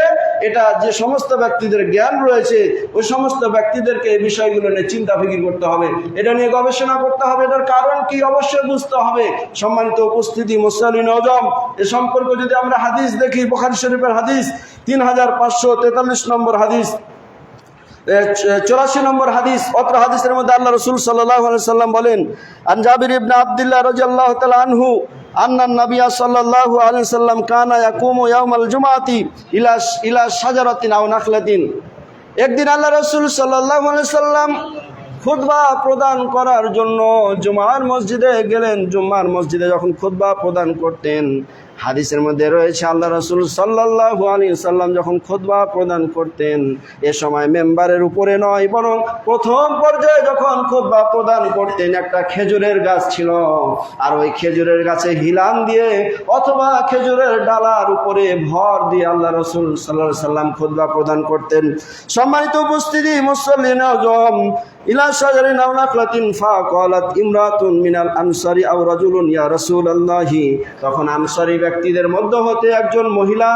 এটা যে সমস্ত ব্যক্তিদের জ্ঞান রয়েছে, ওই সমস্ত ব্যক্তিদেরকে এই বিষয়গুলো নিয়ে চিন্তা ফিকির করতে হবে, এটা নিয়ে গবেষণা করতে হবে, এটার কারণ কি অবশ্যই বুঝতে হবে। সম্মানিত উপস্থিতি, মুসল্লিন আযম, এ সম্পর্কে যদি আমরা হাদিস দেখি, বুখারী শরীফের হাদিস 3543 নম্বর হাদিস, 84 নম্বর হাদিস। অত্র হাদিসের মধ্যে আল্লাহ রাসূল সাল্লাল্লাহু আলাইহি সাল্লাম বলেন, আন জাবির ইবনে আব্দুল্লাহ রাদিয়াল্লাহু তাআলা আনহু আন্নান নবিয়্য সাল্লাল্লাহু আলাইহি সাল্লাম কানা ইয়াকুমু ইয়াওমাল জুমআতি ইলা শাজারাতিন আও নাখলাতিন। একদিন আল্লাহ রাসূল সাল্লাল্লাহু আলাইহি সাল্লাম খুতবা প্রদান করার জন্য জুমার মসজিদে গেলেন। জুমার মসজিদে যখন খুতবা প্রদান করতেন, হাদিসের মধ্যে রয়েছে আল্লাহ রাসূল সাল্লাল্লাহু আলাইহি সাল্লাম যখন খুতবা প্রদান করতেন, এ সময় মেম্বারের উপরে নয়, বরং প্রথম পর্যায়ে যখন খুতবা প্রদান করতেন, একটা খেজুরের গাছ ছিল, আর ওই খেজুরের গাছে হিলান দিয়ে অথবা খেজুরের ডালার উপরে ভর দিয়ে আল্লাহ রাসূল সাল্লাল্লাহু আলাইহি সাল্লাম খুতবা প্রদান করতেন। সম্মানিত উপস্থিতি, মুসল্লিন আযম, ইলা শাজারিন আও নাখলাতিন ফাকালাত ইমরাতুন মিনাল আনসারি আও রাজুলুন ইয়া রাসূলুল্লাহি। তখন আনসারী ব্যক্তিদের মধ্যে হতে একজন মহিলা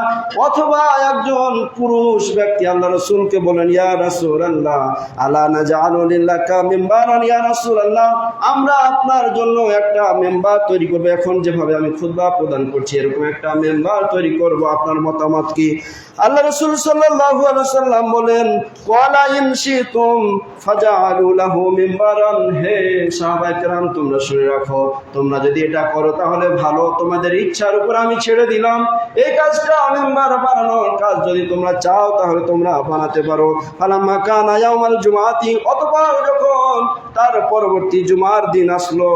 অথবা একজন পুরুষ ব্যক্তি আল্লাহ রাসূলকে বলেন, ইয়া রাসূলুল্লাহ, আলা নাজআলু লিল্লাকা মিম্বারান ইয়া রাসূলুল্লাহ, আমরা আপনার জন্য একটা মেম্বার তৈরি করব, এখন যেভাবে আমি খুতবা প্রদান করছি এরকম একটা মেম্বার তৈরি করব, আপনার মতামত কি? আল্লাহ রাসূল সাল্লাল্লাহু আলাইহি সাল্লাম বলেন, ওয়ালা ইন শিতুম ফাজআলু লাহু মিম্বারান। হে সাহাবায়ে কেরাম, তোমরা শুনে রাখো, তোমরা যদি এটা করো তাহলে ভালো, তোমাদের ইচ্ছার উপর আমি ছেড়ে দিলাম। এই কাজটা মেম্বার বানানোর কাজ যদি তোমরা চাও তাহলে তোমরা বানাতে পারো। ফালাম্মা কানা ইয়াউমাল জুমআতি, অতঃপর যখন তার পরবর্তী জুমার দিন আসলো,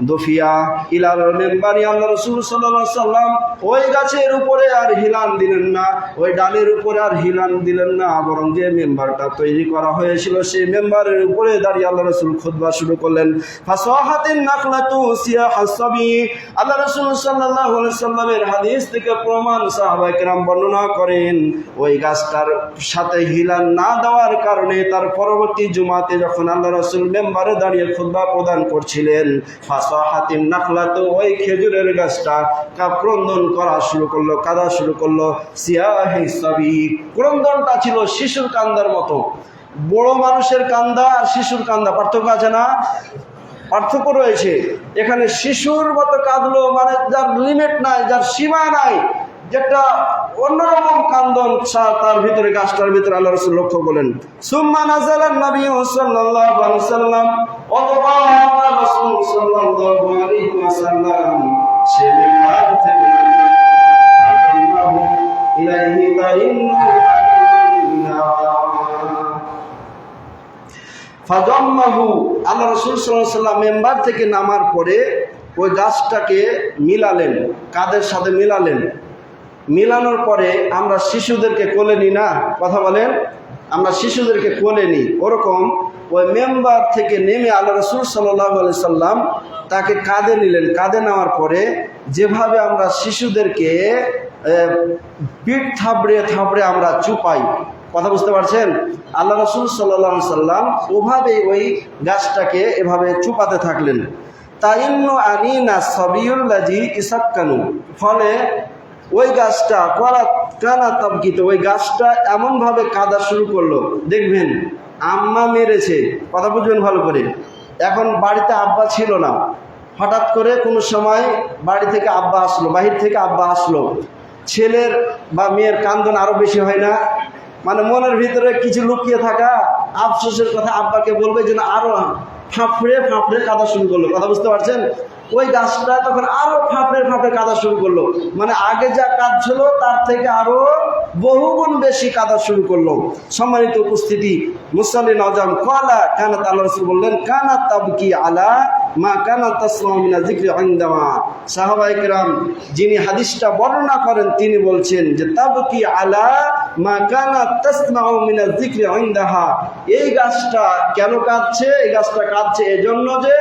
দুফিয়া ইলাল মিম্বারি, আল্লাহ রাসূল সাল্লাল্লাহু আলাইহি সাল্লাম ওই গাছের উপরে আর হিলান দিলেন না, ওই ডালের উপরে আর হিলান দিলেন না, বরং যে মেম্বারটা তৈরি করা হয়েছিল সেই মেম্বারের উপরে দাঁড়িয়ে আল্লাহ রাসূল খুতবা শুরু করলেন। ফাসাহাতিন নাখলাতু সিয়াহাস সাবি। আল্লাহ রাসূল সাল্লাল্লাহু আলাইহি সাল্লামের হাদিস থেকে প্রমাণ সাহাবায়ে কেরাম বর্ণনা করেন, ওই গাছটার সাথে হিলান না দেওয়ার কারণে তার পরবর্তী জুমাতে যখন আল্লাহ রাসূল মেম্বার মেম্বারে দাঁড়িয়ে খুতবা প্রদান করছিলেন। ফাসাহাতিন নাখলাতু, ওই খেজুরের গাছটা ক্রন্দন করা শুরু করলো, কাঁদা শুরু করলো। সিয়াহি সাবি, ক্রন্দনটা ছিল শিশুর কান্দার মতো। বড় মানুষের কান্দা আর শিশুর কান্দা পার্থক্য আছে না? পার্থক্য রয়েছে। এখানে শিশুর মতো কাঁদলো, মানে যার লিমিট নাই, যার সীমা নাই, যেটা অন্যরকম কান্দন তার ভিতরে, গাছটার ভিতরে আল্লাহ রাসূল লক্ষ্য করলেন। সুম্মা নাযালান নবী সাল্লাল্লাহু আলাইহি ওয়াসাল্লাম, অথবা আল্লাহ রাসূল সাল্লাল্লাহু আলাইহি ওয়াসাল্লাম সে মিম্বার থেকে ইলাইহি ফাদাম্মাহু, আল্লাহ রাসূল সাল্লাল্লাহু আলাইহি ওয়াসাল্লাম মেম্বার থেকে নামার পরে ওই গাছটাকে মিলালেন, কাদের সাথে মিলালেন। মিলানোর পরে আমরা শিশুদেরকে কোলে নিই না, কথা বলেন, আমরা শিশুদেরকে কোলে নিই, ওরকম ওই মেম্বার থেকে নেমে আল্লাহ রাসূল সাল্লাল্লাহু আলাইহি সাল্লাম তাকে কাঁধে নিলেন। কাঁধে নেওয়ার পরে যেভাবে আমরা শিশুদেরকে পিঠ থাবড়ে থাবড়ে আমরা চুপাই, কথা বুঝতে পারছেন, আল্লাহ রাসূল সাল্লাল্লাহু আলাইহি সাল্লাম ওভাবে ওই গাছটাকে এভাবে চুপাতে থাকলেন। তাইন্নু আনিনা সাবিয়ুল্লাযী ইসাক্কানু, ফলে ওই গাছটা কানা তাবকিত, ওই গাছটা এমনভাবে কাঁদা শুরু করলো, দেখবেন আম্মা মেরেছে, কথা বুঝবেন ভালো করে। এখন বাড়িতে আব্বা ছিল না, হঠাৎ করে কোনো সময় বাড়ি থেকে আব্বা আসলো, বাহির থেকে আব্বা আসলো, ছেলের বা মেয়ের কান্দন আরো বেশি হয় না? মানে মনের ভিতরে কিছু লুকিয়ে থাকা আফসোসের কথা আব্বাকে বলবে, যেন আরো ফাঁপড়ে ফাঁপড়ে কাঁদা শুরু করলো, কথা বুঝতে পারছেন। ওই গাছটা তখন আরো ফাঁপড়ে ফাঁপড়ে কাঁদা শুরু করলো, মানে আগে যা কাঁদছিল তার থেকে আরো বহুগুণ বেশি কাঁদা শুরু করলো। সম্মানিত উপস্থিতি, মুসাল্লি নওজাম কালা কানাত, আল্লাহ রাসূল বললেন কানাত তাবকি আলা মা কানাত তাসমাউ মিনা যিকরি ইনদামা। সাহাবায়ে কেরাম যিনি হাদিসটা বর্ণনা করেন তিনি বলছেন যে তাবকি আলা মা কানাত তাসমাউ মিনা যিকরি ইনদাহা, এই গাছটা কেন কাঁদছে? এই গাছটা কাঁদছে এজন্য যে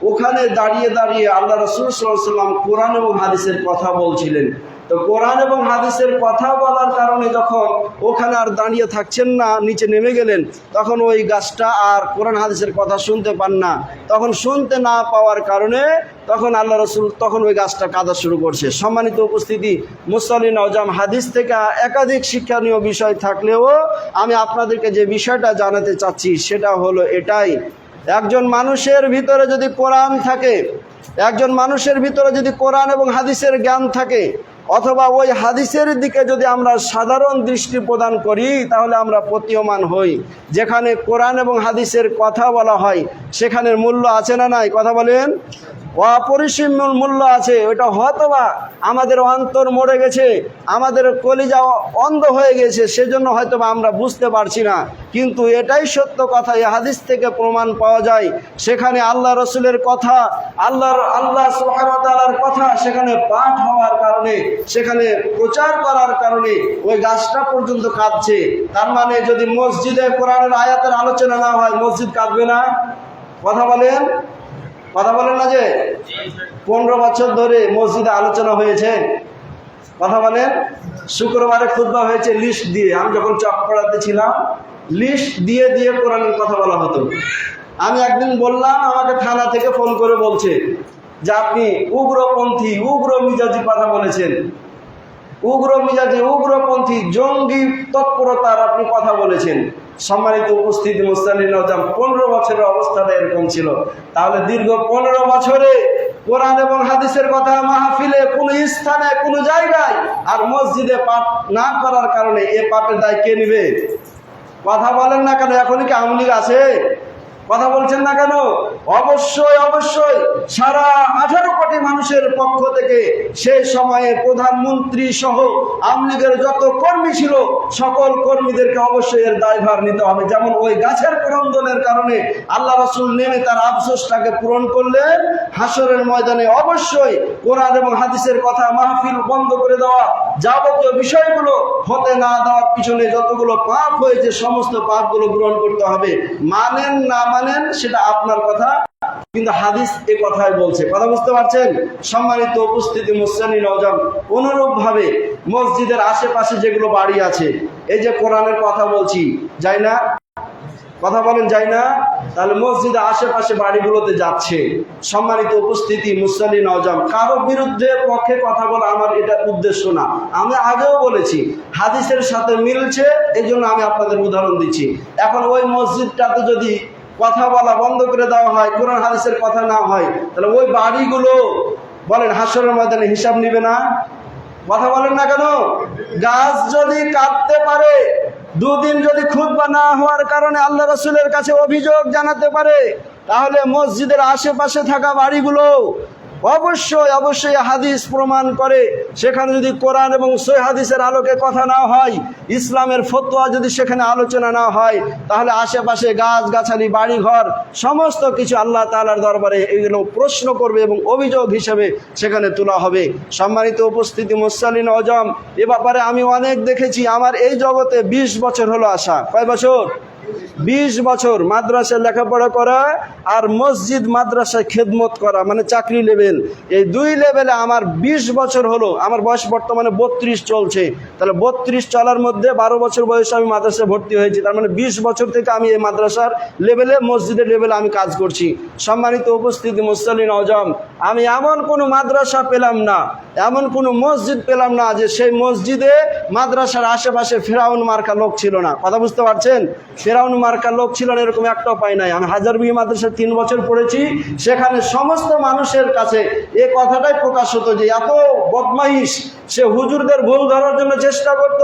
ওখানে দাঁড়িয়ে দাঁড়িয়ে আল্লাহ রাসূল সাল্লাল্লাহু আলাইহি ওয়াসাল্লাম কোরআন এবং হাদিসের কথা বলছিলেন। তো কোরআন এবং হাদিসের কথা বলার কারণে যখন ওখানে আর দাঁড়িয়ে থাকছেন না, নিচে নেমে গেলেন, তখন ওই গাছটা আর কোরআন হাদিসের কথা শুনতে পান না। তখন শুনতে না পাওয়ার কারণে তখন আল্লাহ রাসূল তখন ওই গাছটা কাঁদা শুরু করছে। সম্মানিত উপস্থিতি, মুসাল্লি নওজাম হাদিস থেকে একাধিক শিক্ষণীয় বিষয় থাকলেও আমি আপনাদেরকে যে বিষয়টা জানাতে চাচ্ছি সেটা হলো এটাই, একজন মানুষের ভিতরে যদি কোরআন থাকে, একজন মানুষের ভিতরে যদি কোরআন এবং হাদিসের জ্ঞান থাকে, অথবা ওই হাদিসের দিকে যদি আমরা সাধারণ দৃষ্টি প্রদান করি, তাহলে আমরা প্রতীয়মান হই। যেখানে কোরআন এবং হাদিসের কথা বলা হয় সেখানে মূল্য আছে না নাই? কথা বলেন, অপরিসীম মূল্য আছে। ওইটা হয়তোবা আমাদের অন্তর মরে গেছে, আমাদের কলিজা অন্ধ হয়ে গেছে, সেজন্য হয়তোবা আমরা বুঝতে পারছি না, কিন্তু এটাই সত্য কথা, এই হাদিস থেকে প্রমাণ পাওয়া যায়। সেখানে আল্লাহ রসুলের কথা, আল্লাহ সুবহানাহু ওয়া তাআলার কথা সেখানে পাঠ হওয়ার কারণে, সেখানে প্রচার করার কারণে ওই গাছটা পর্যন্ত কাঁদছে। তার মানে যদি মসজিদে কোরআনের আয়াতের আলোচনা না হয়, মসজিদ কাঁদবে না? কথা বলেন, কথা বলেন না যে 15 বছর ধরে মসজিদে আলোচনা হয়েছে, কথা বলেন। শুক্রবারে খুতবা হয়েছে লিস্ট দিয়ে, আমি যখন চকপাড়াতে ছিলাম লিস্ট দিয়ে দিয়ে কোরআনের কথা বলা হতো। আমি একদিন বললাম, আমাকে থানা থেকে ফোন করে বলছে যে আপনি উগ্রপন্থী, উগ্র মিজাজি কথা বলেছেন, উগ্র মিজাজি, উগ্রপন্থী, জঙ্গি তৎপরতার আপনি কথা বলেছেন। সম্মানিত উপস্থিতি, মুসলিম নওজাম 15 বছরের অবস্থাটা এরকম ছিল। তাহলে দীর্ঘ 15 বছরে কোরআন এবং হাদিসের কথা মাহফিলে, কোন স্থানে, কোন জায়গায় আর মসজিদে পাঠ না করার কারণে এ পাপের দায় কে নিবে? কথা বলেন না কেন? এখনই কি আওয়ামী লীগ আছে? কথা বলছেন না কেন? অবশ্যই অবশ্যই সারা 18 কোটি মানুষের পক্ষ থেকে সেই সময়ে প্রধানমন্ত্রী সহ আওয়ামী লীগের যত কর্মী ছিল সকল কর্মীদেরকে অবশ্যই এর দায়ভার নিতে হবে। যেমন ওই গাছের ক্রন্দনের কারণে আল্লাহ রাসূল নেমে তার আফসোসটাকে পূরণ করলেন, হাসরের ময়দানে অবশ্যই কোরআন এবং হাদিসের কথা মাহফিল বন্ধ করে দেওয়া, যাবতীয় বিষয়গুলো হতে না দেওয়ার পিছনে যতগুলো পাপ হয়েছে সমস্ত পাপগুলো গ্রহণ করতে হবে। মানেন না মানেন সেটা আপনার কথা, কিন্তু হাদিস এ কথাই বলছে। কথা বুঝতে পারছেন? সম্মানিত উপস্থিতি, মুসলিম নওজাম অনুরূপ ভাবে মসজিদের আশেপাশে যেগুলো বাড়ি আছে, এই যে কোরআনের কথা বলছি, যাই না? কথা বলেন যায় না? তাহলে মসজিদের আশেপাশে বাড়িগুলোতে যাচ্ছে। সম্মানিত উপস্থিতি, মুসল্লি নওজোয়ান, কারো বিরুদ্ধে পক্ষে কথা বলা আমার এটা উদ্দেশ্য না। আমি আগেও বলেছি হাদিসের সাথে মিলছে, এই জন্য আমি আপনাদের উদাহরণ দিচ্ছি। এখন ওই মসজিদটাতে যদি কথা বলা বন্ধ করে দেওয়া হয়, কোরআন হাদিসের কথা না হয়, তাহলে ওই বাড়িগুলো বলেন হাসরের ময়দানে হিসাব নিবে না? কথা বলেন না কেন? গাছ যদি কাটতে পারে, দুদিন যদি খুতবা না হওয়ার কারণে আল্লাহ রাসূলের কাছে অভিযোগ জানাতে পারে, তাহলে মসজিদের আশেপাশে থাকা বাড়িগুলো অবশ্যই হাদিস প্রমাণ করে। সেখানে যদি কোরআন এবং সহিহ হাদিসের আলোকে কথা না হয়, ইসলামের ফতোয়া যদি সেখানে আলোচনা না হয়, তাহলে আশেপাশে গাছগাছালি, বাড়িঘর, সমস্ত কিছু আল্লাহ তাআলার দরবারে এগুলো প্রশ্ন করবে এবং অভিযোগ হিসেবে সেখানে তোলা হবে। সম্মানিত উপস্থিতি, মুসল্লি নওজোয়ান, এ ব্যাপারে আমি অনেক দেখেছি। আমার এই জগতে 20 বছর হলো আসা। কয় বছর? 20 বছর মাদ্রাসায় লেখাপড়া করা আর মসজিদ মাদ্রাসায় খেদমত করা, মানে চাকরি লেভেল, এই 2 লেভেলে আমার 20 বছর হলো। আমার বয়স বর্তমানে 32 চলছে। তাহলে 32 চলার মধ্যে 12 বছর বয়সে আমি মাদ্রাসায় ভর্তি হয়েছি। তার মানে 20 বছর থেকে আমি এই মাদ্রাসার লেভেলে, মসজিদের লেভেলে আমি কাজ করছি। সম্মানিত উপস্থিতি, মুসল্লি নওজোয়ান, আমি এমন কোনো মাদ্রাসা পেলাম না, এমন কোনো মসজিদ পেলাম না যে সেই মসজিদে মাদ্রাসার আশেপাশে ফেরাউন মার্কা লোক ছিল না। কথা বুঝতে পারছেন? ফেরাউন মার্কা লোক ছিল না এরকম একটাও পাই নাই। আমি হাজারবিঘি মাদ্রাসায় 3 বছর পড়েছি। সেখানে সমস্ত মানুষের কাছে এ কথাটাই প্রকাশ হতো যে এত বদমাইশ, সে হুজুরদের ভুল ধরার জন্য চেষ্টা করত।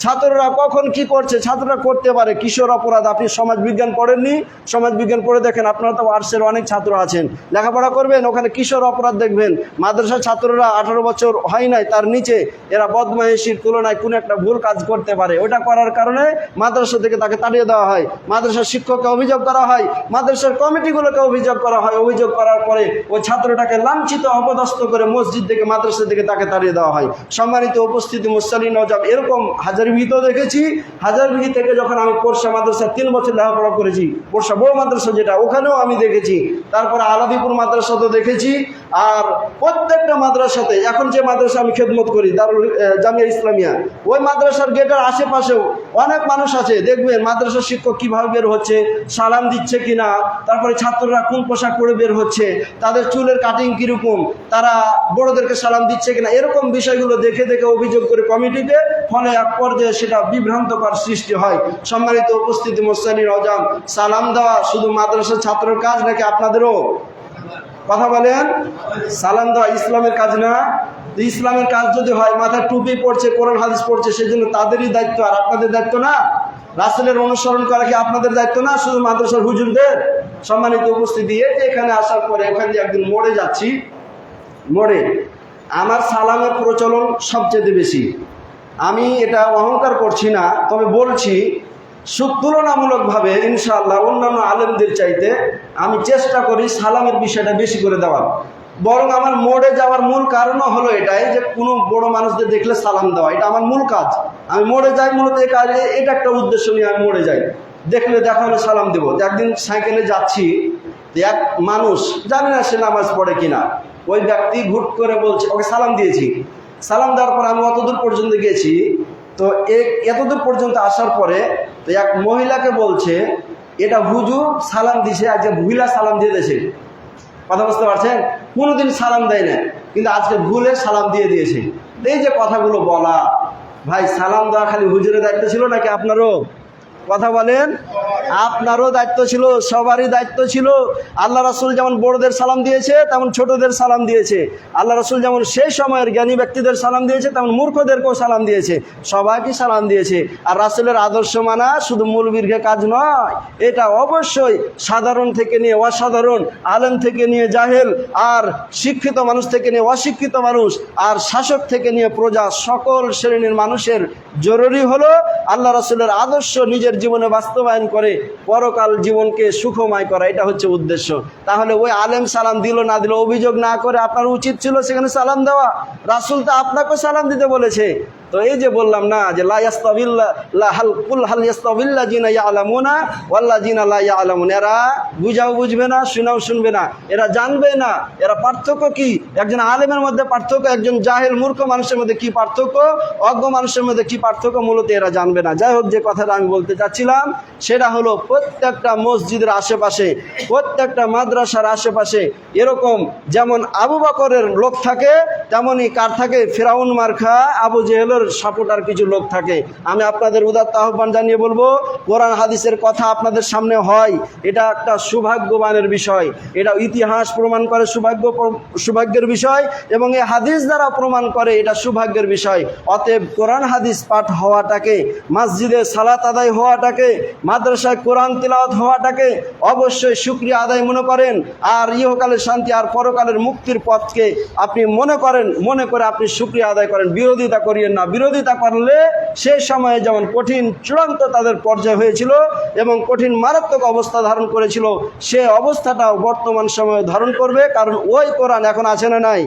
ছাত্ররা কখন কি করছে ছাত্ররা করতে পারে, কিশোর অপরাধ। আপনি সমাজ বিজ্ঞান পড়েননি? সমাজ বিজ্ঞান পড়ে দেখেন, আপনারা তো আর্টসের অনেক ছাত্র আছেন, লেখাপড়া করবেন, ওখানে কিশোর অপরাধ দেখবেন। মাদ্রাসার ছাত্ররা 18 বছর হয় নাই তার নিচে, এরা বদমাইশির তুলনায় কোনো একটা ভুল কাজ করতে পারে। ওটা করার কারণে মাদ্রাসা থেকে তাকে তাড়িয়ে দেওয়া হয়, মাদ্রাসার শিক্ষককে অভিযোগ করা হয়, মাদ্রাসার কমিটিগুলোকে অভিযোগ করা হয়। অভিযোগ করার পরে ওই ছাত্রটাকে লাঞ্ছিত, অপদস্থ করে মসজিদ থেকে, মাদ্রাসা থেকে তাকে তাড়িয়ে দেওয়া হয়। সম্মানিত উপস্থিতি, মুসল্লি নওজোয়ান, এরকম হাজারবিঘিতেও দেখেছি। হাজারবিঘি থেকে যখন আমি পোরশা মাদ্রাসা 3 বছর লেখাপড়া করেছি, পোরশা বড় মাদ্রাসা যেটা, ওখানেও আমি দেখেছি। তারপরে আলাদিপুর মাদ্রাসাতেও দেখেছি। আর প্রত্যেকটা মাদ্রাসাতে, এখন যে মাদ্রাসা আমি খেদমত করি, দারুল জামিয়া ইসলামিয়া, ওই মাদ্রাসার গেটের আশেপাশেও অনেক মানুষ আছে। দেখবেন মাদ্রাসার শিক্ষক কিভাবে বের হচ্ছে, সালাম দিচ্ছে কিনা, তারপরে ছাত্ররা কোন পোশাক পরে বের হচ্ছে, তাদের চুলের কাটিং কিরকম, তারা বড়দেরকে সালাম দিচ্ছে কিনা, এরকম বিষয়গুলো দেখে দেখে অভিযোগ করে কমিটিতে, ফলে এক পর্যায়ে সেটা বিভ্রান্তকর সৃষ্টি হয়। সম্মানিত উপস্থিতি, মুসল্লি নওজোয়ান, সালাম দেওয়া শুধু মাদ্রাসার ছাত্রের কাজ নাকি আপনাদেরও? কথা বলেন। সালাম দেওয়া ইসলামের কাজ না? ইসলামের কাজ যদি হয়, মাথায় টুপি পড়ছে, কোরআন হাদিস পড়ছে, সেজন্য তাদেরই দায়িত্ব, আর আপনাদের দায়িত্ব না? রাসূলের অনুসরণ করা কি আপনাদের দায়িত্ব না, শুধু মাদ্রাসার হুজুরদের? সম্মানিত উপস্থিতি, এই যে এখানে আসার পরে ওখানে যে একদিন মোড়ে যাচ্ছি, মোড়ে আমার সালামের প্রচলন সবচেয়ে বেশি। আমি এটা অহংকার করছি না, তবে বলছি তুলনামূলকভাবে ইনশাআল্লাহ অন্যান্য আলেমদের চাইতে আমি চেষ্টা করি সালামের বিষয়টা বেশি করে দেওয়ার। বরং আমার মোড়ে যাওয়ার মূল কারণও হলো এটাই যে কোনো বড় মানুষদের দেখলে সালাম দেওয়া, এটা আমার মূল কাজ। আমি মোড়ে যাই মূলত এই কাজে, এটা একটা উদ্দেশ্য নিয়ে আমি মোড়ে যাই। দেখলে দেখা হলে সালাম দেবো। একদিন সাইকেলে যাচ্ছি, এক মানুষ, জানি না সে নামাজ পড়ে কিনা, ওই ব্যক্তি হুট করে বলছে, ওকে সালাম দিয়েছি। সালাম দেওয়ার পর আমি অতদূর পর্যন্ত গেছি, তো এতদূর পর্যন্ত আসার পরে তো এক মহিলাকে বলছে, এটা হুজুর সালাম দিছে, আজকে ভুলা সালাম দিয়ে দিয়েছে। কথা বুঝতে পারছেন? কোনোদিন সালাম দেয় না, কিন্তু আজকে ভুলে সালাম দিয়ে দিয়েছে। এই যে কথাগুলো বলা, ভাই সালাম দেওয়া খালি হুজুরের দায়িত্ব ছিল নাকি আপনারও? কথা বলেন। আপনারও দায়িত্ব ছিল, সবারই দায়িত্ব ছিল। আল্লাহ রাসূল যেমন বড়দের সালাম দিয়েছে, তেমন ছোটদের সালাম দিয়েছে। আল্লাহ রাসূল যেমন সেই সময়ের জ্ঞানী ব্যক্তিদের সালাম দিয়েছে, তেমন মূর্খদেরকেও সালাম দিয়েছে। সবাইকে সালাম দিয়েছে। আর রাসূলের আদর্শ মানা শুধু মূলবীরকে কাজ নয়, এটা অবশ্যই সাধারণ থেকে নিয়ে অসাধারণ, আলেম থেকে নিয়ে জাহেল, আর শিক্ষিত মানুষ থেকে নিয়ে অশিক্ষিত মানুষ, আর শাসক থেকে নিয়ে প্রজা, সকল শ্রেণীর মানুষের জরুরি হলো আল্লাহ রাসূলের আদর্শ নিজের জীবনে বাস্তবায়ন করে পরকাল জীবনকে সুখময় করা। এটা হচ্ছে উদ্দেশ্য। তাহলে ওই আলেম সালাম দিল না দিল অভিযোগ না করে আপনার উচিত ছিল সেখানে সালাম দেওয়া। রাসূল তো আপনাকেও সালাম দিতে বলেছে, তো তো এই যে বললাম না যে লা ইয়াস্তাবিল্লা লা হাল কুল হাল ইয়াস্তাবিল্লাযিনা ইয়ালামুনা ওয়াল্লাযিনা লা ইয়ালামুন, এরা বুঝাও বুঝবে না, শোনাও শুনবে না, এরা জানবে না এরা পার্থক্য কি, একজন আলেমের মধ্যে পার্থক্য, একজন জাহেল মূর্খ মানুষের মধ্যে কি পার্থক্য, অজ্ঞ মানুষের মধ্যে কি পার্থক্য, মূলত এরা জানবে না। যাই হোক, যে কথাটা আমি বলতে চাচ্ছিলাম সেটা হলো প্রত্যেকটা মসজিদের আশেপাশে, প্রত্যেকটা মাদ্রাসার আশেপাশে এরকম যেমন আবু বকরের লোক থাকে, তেমনই কার থাকে, ফিরাউন মার্কা আবু জেহেলের সাপোর্টার কিছু লোক থাকে। আমি আপনাদের উদাত্ত আহ্বান জানিয়ে বলবো, কোরআন হাদিসের কথা আপনাদের সামনে হয়, এটা একটা সৌভাগ্যবানের বিষয়, এটা ইতিহাস প্রমাণ করে সৌভাগ্যের বিষয়, এবং এই হাদিস দ্বারা প্রমাণ করে এটা সৌভাগ্যের বিষয়। অতএব কোরআন হাদিস পাঠ হওয়াটাকে, মসজিদে সালাত আদায় হওয়াটাকে, মাদ্রাসায় কোরআন তিলাওয়াত হওয়াটাকে অবশ্যই শুকরিয়া আদায় মনে করেন। আর ইহকালের শান্তি আর পরকালের মুক্তির পথকে আপনি মনে করেন, মনে করে আপনি শুকরিয়া আদায় করেন, বিরোধিতা করিয়েন না। বিরোধিতা করলে সেই সময়ে যেমন কঠিন চূড়ান্ত তাদের পর্যায় হয়েছিল এবং কঠিন মারাত্মক অবস্থা ধারণ করেছিল, সে অবস্থাটাও বর্তমান সময়ে ধারণ করবে। কারণ ওই কোরআন এখন আছে না নাই?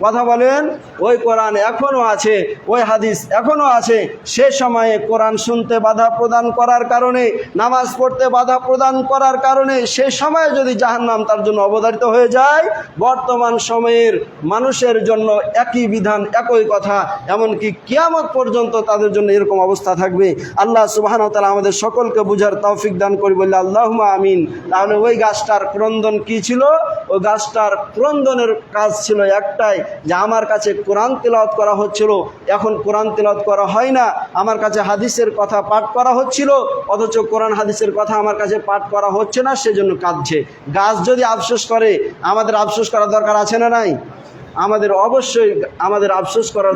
কথা বলেন, ওই কোরআন এখনও আছে, ওই হাদিস এখনও আছে। সে সময়ে কোরআন শুনতে বাধা প্রদান করার কারণে, নামাজ পড়তে বাধা প্রদান করার কারণে সে সময়ে যদি জাহান্নাম তার জন্য অবধারিত হয়ে যায়, বর্তমান সময়ের মানুষের জন্য একই বিধান, একই কথা, এমনকি কিয়ামত পর্যন্ত তাদের জন্য এরকম অবস্থা থাকবে। আল্লাহ সুবহানাহু ওয়া তাআলা আমাদের সকলকে বুঝার তৌফিক দান করি, বললে আল্লাহুম্মা আমিন। তাহলে ওই গাছটার ক্রন্দন কি ছিল? ওই গাছটার ক্রন্দনের কাজ ছিল একটাই, যে আমার কাছে কোরআন তেলাওয়াত করা হচ্ছিল, এখন কোরআন তেলাওয়াত করা হয় না। আমার কাছে হাদিসের কথা পাঠ করা হচ্ছিল, অথচ কোরআন হাদিসের কথা আমার কাছে পাঠ করা হচ্ছে না, সেজন্য কাঁদছে। গাছ যদি আফসোস করে, আমাদের আফসোস করার দরকার আছে না নাই? আমাদের অবশ্যই আমাদের আফসোস করার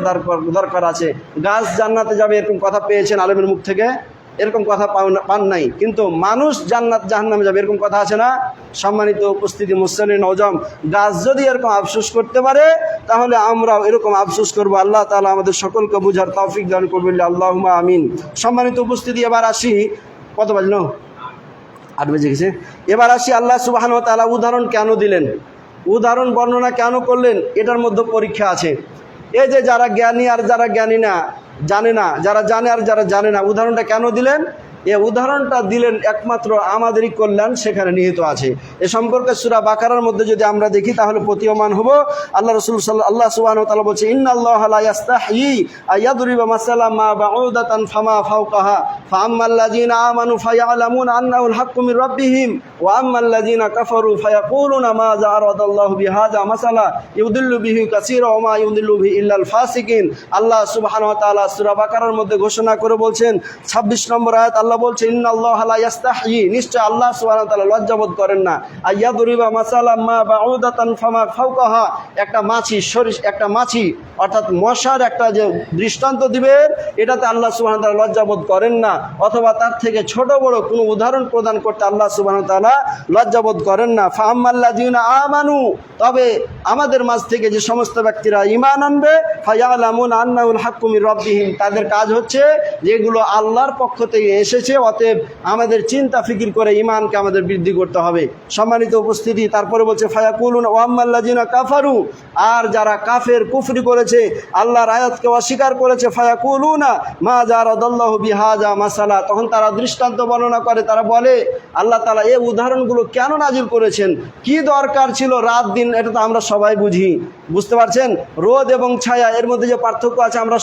দরকার আছে। গাছ জান্নাতে যাবে এরকম কথা পেয়েছেন আলেমের মুখ থেকে? এরকম কথা পান নাই। কিন্তু মানুষ জান্নাত জাহান্নামে যাবে এরকম কথা আছে না? সম্মানিত উপস্থিতি, মুসলিম নওজোয়ান, গাছ যদি এরকম আফসোস করতে পারে, তাহলে আমরাও এরকম আফসোস করবো। আল্লাহ তাআলা আমাদের সকলকে বুঝার তৌফিক দান করবেন, আল্লাহুম্মা আমিন। সম্মানিত উপস্থিতি, এবার আসি, কত বাজলো? 8 বেজে গেছে। এবার আসি, আল্লাহ সুবহানাহু ওয়া তাআলা উদাহরণ কেন দিলেন, উদাহরণ বর্ণনা কেন করলেন, এটার মধ্যে পরীক্ষা আছে। এই যে যারা জ্ঞানী আর যারা জ্ঞানী না, জানে না, যারা জানে আর যারা জানে না, উদাহরণটা কেন দিলেন? এই উদাহরণটা দিলেন একমাত্র আমাদেরই কল্যাণ সেখানে নিহিত আছে। এ সম্পর্কে সূরা বাকারার মধ্যে যদি আমরা দেখি তাহলে প্রতীয়মান হব। আল্লাহ সুবহানাহু ওয়া তাআলা বলছে, ইন্নাল্লাহা লা ইস্তাহয়ী আইয়াদরিবা মাসালাম মা বাউদাতান ফামা ফাওকাহা ফাআম্মাল্লাযীনা আমানু ফায়ালামুনা আন্নাহুল হাক্কু মির রাব্বিহিম ওয়া আম্মাল্লাযীনা কাফারু ফায়াকুলুনা মাযা আরাদাল্লাহু বিহাযা মাসালা ইউদিল্লু বিহি কাসীরা ওয়া মা ইউদিল্লু বিহি ইল্লাল ফাসিকিন। আল্লাহ সুবহানাহু ওয়া তাআলা সূরা বাকারার মধ্যে ঘোষণা করে বলছেন, 26 নম্বর আয়াত, আল্লাহ বলছে, ইন্নাল্লাহা লা ইস্তাহয়ী, নিশ্চয় আল্লাহ সুবহানাহু ওয়া তাআলা লজ্জাবোধ করেন না, আইয়াদরিবা মাসালাম মা বাউদাতান ফামা ফাওকাহা, একটা মাছি অর্থাৎ মশার একটা যে দৃষ্টান্ত দিবেন, এটাতে আল্লাহ সুবহানাহু ওয়া তাআলা লজ্জাবোধ করেন না, অথবা তার থেকে ছোট বড় কোনো উদাহরণ প্রদান করতে আল্লাহ সুবহানাহু ওয়া তাআলা লজ্জাবোধ করেন না। ফাআম্মাল্লাযীনা আমানু, তবে আমাদের মাঝ থেকে যে সমস্ত ব্যক্তিরা ঈমান আনবে, ফায়ালামুনা আন্নাহুল হাক্কু মির রাব্বিহিম, তাদের কাজ হচ্ছে যেগুলো আল্লাহর পক্ষ থেকে এসেছে। অতএব আমাদের চিন্তা ফিকির করে ঈমানকে আমাদের বৃদ্ধি করতে হবে। সম্মানিত উপস্থিতি, তারপরে বলছে ফায়াকুলুনা ওয়া আম্মাল্লাযীনা কাফারু, আর যারা কাফের কুফরি করেছে, আল্লাহর আয়াতকে অস্বীকার করেছে, ফায়াকুলুনা মা জারাদাল্লাহু বিহাযা মাসালা, তখন তারা দৃষ্টান্ত বর্ণনা করে, তারা বলে আল্লাহ তাআলা এই উদাহরণগুলো কেন নাজিল করেছেন, কি দরকার ছিল রাত দিন, এটা তো আমরা সবাই বুঝি, বুঝতে পারছেন? রোদ এবং ছায়া এর মধ্যে যে পার্থক্য আছে আমরা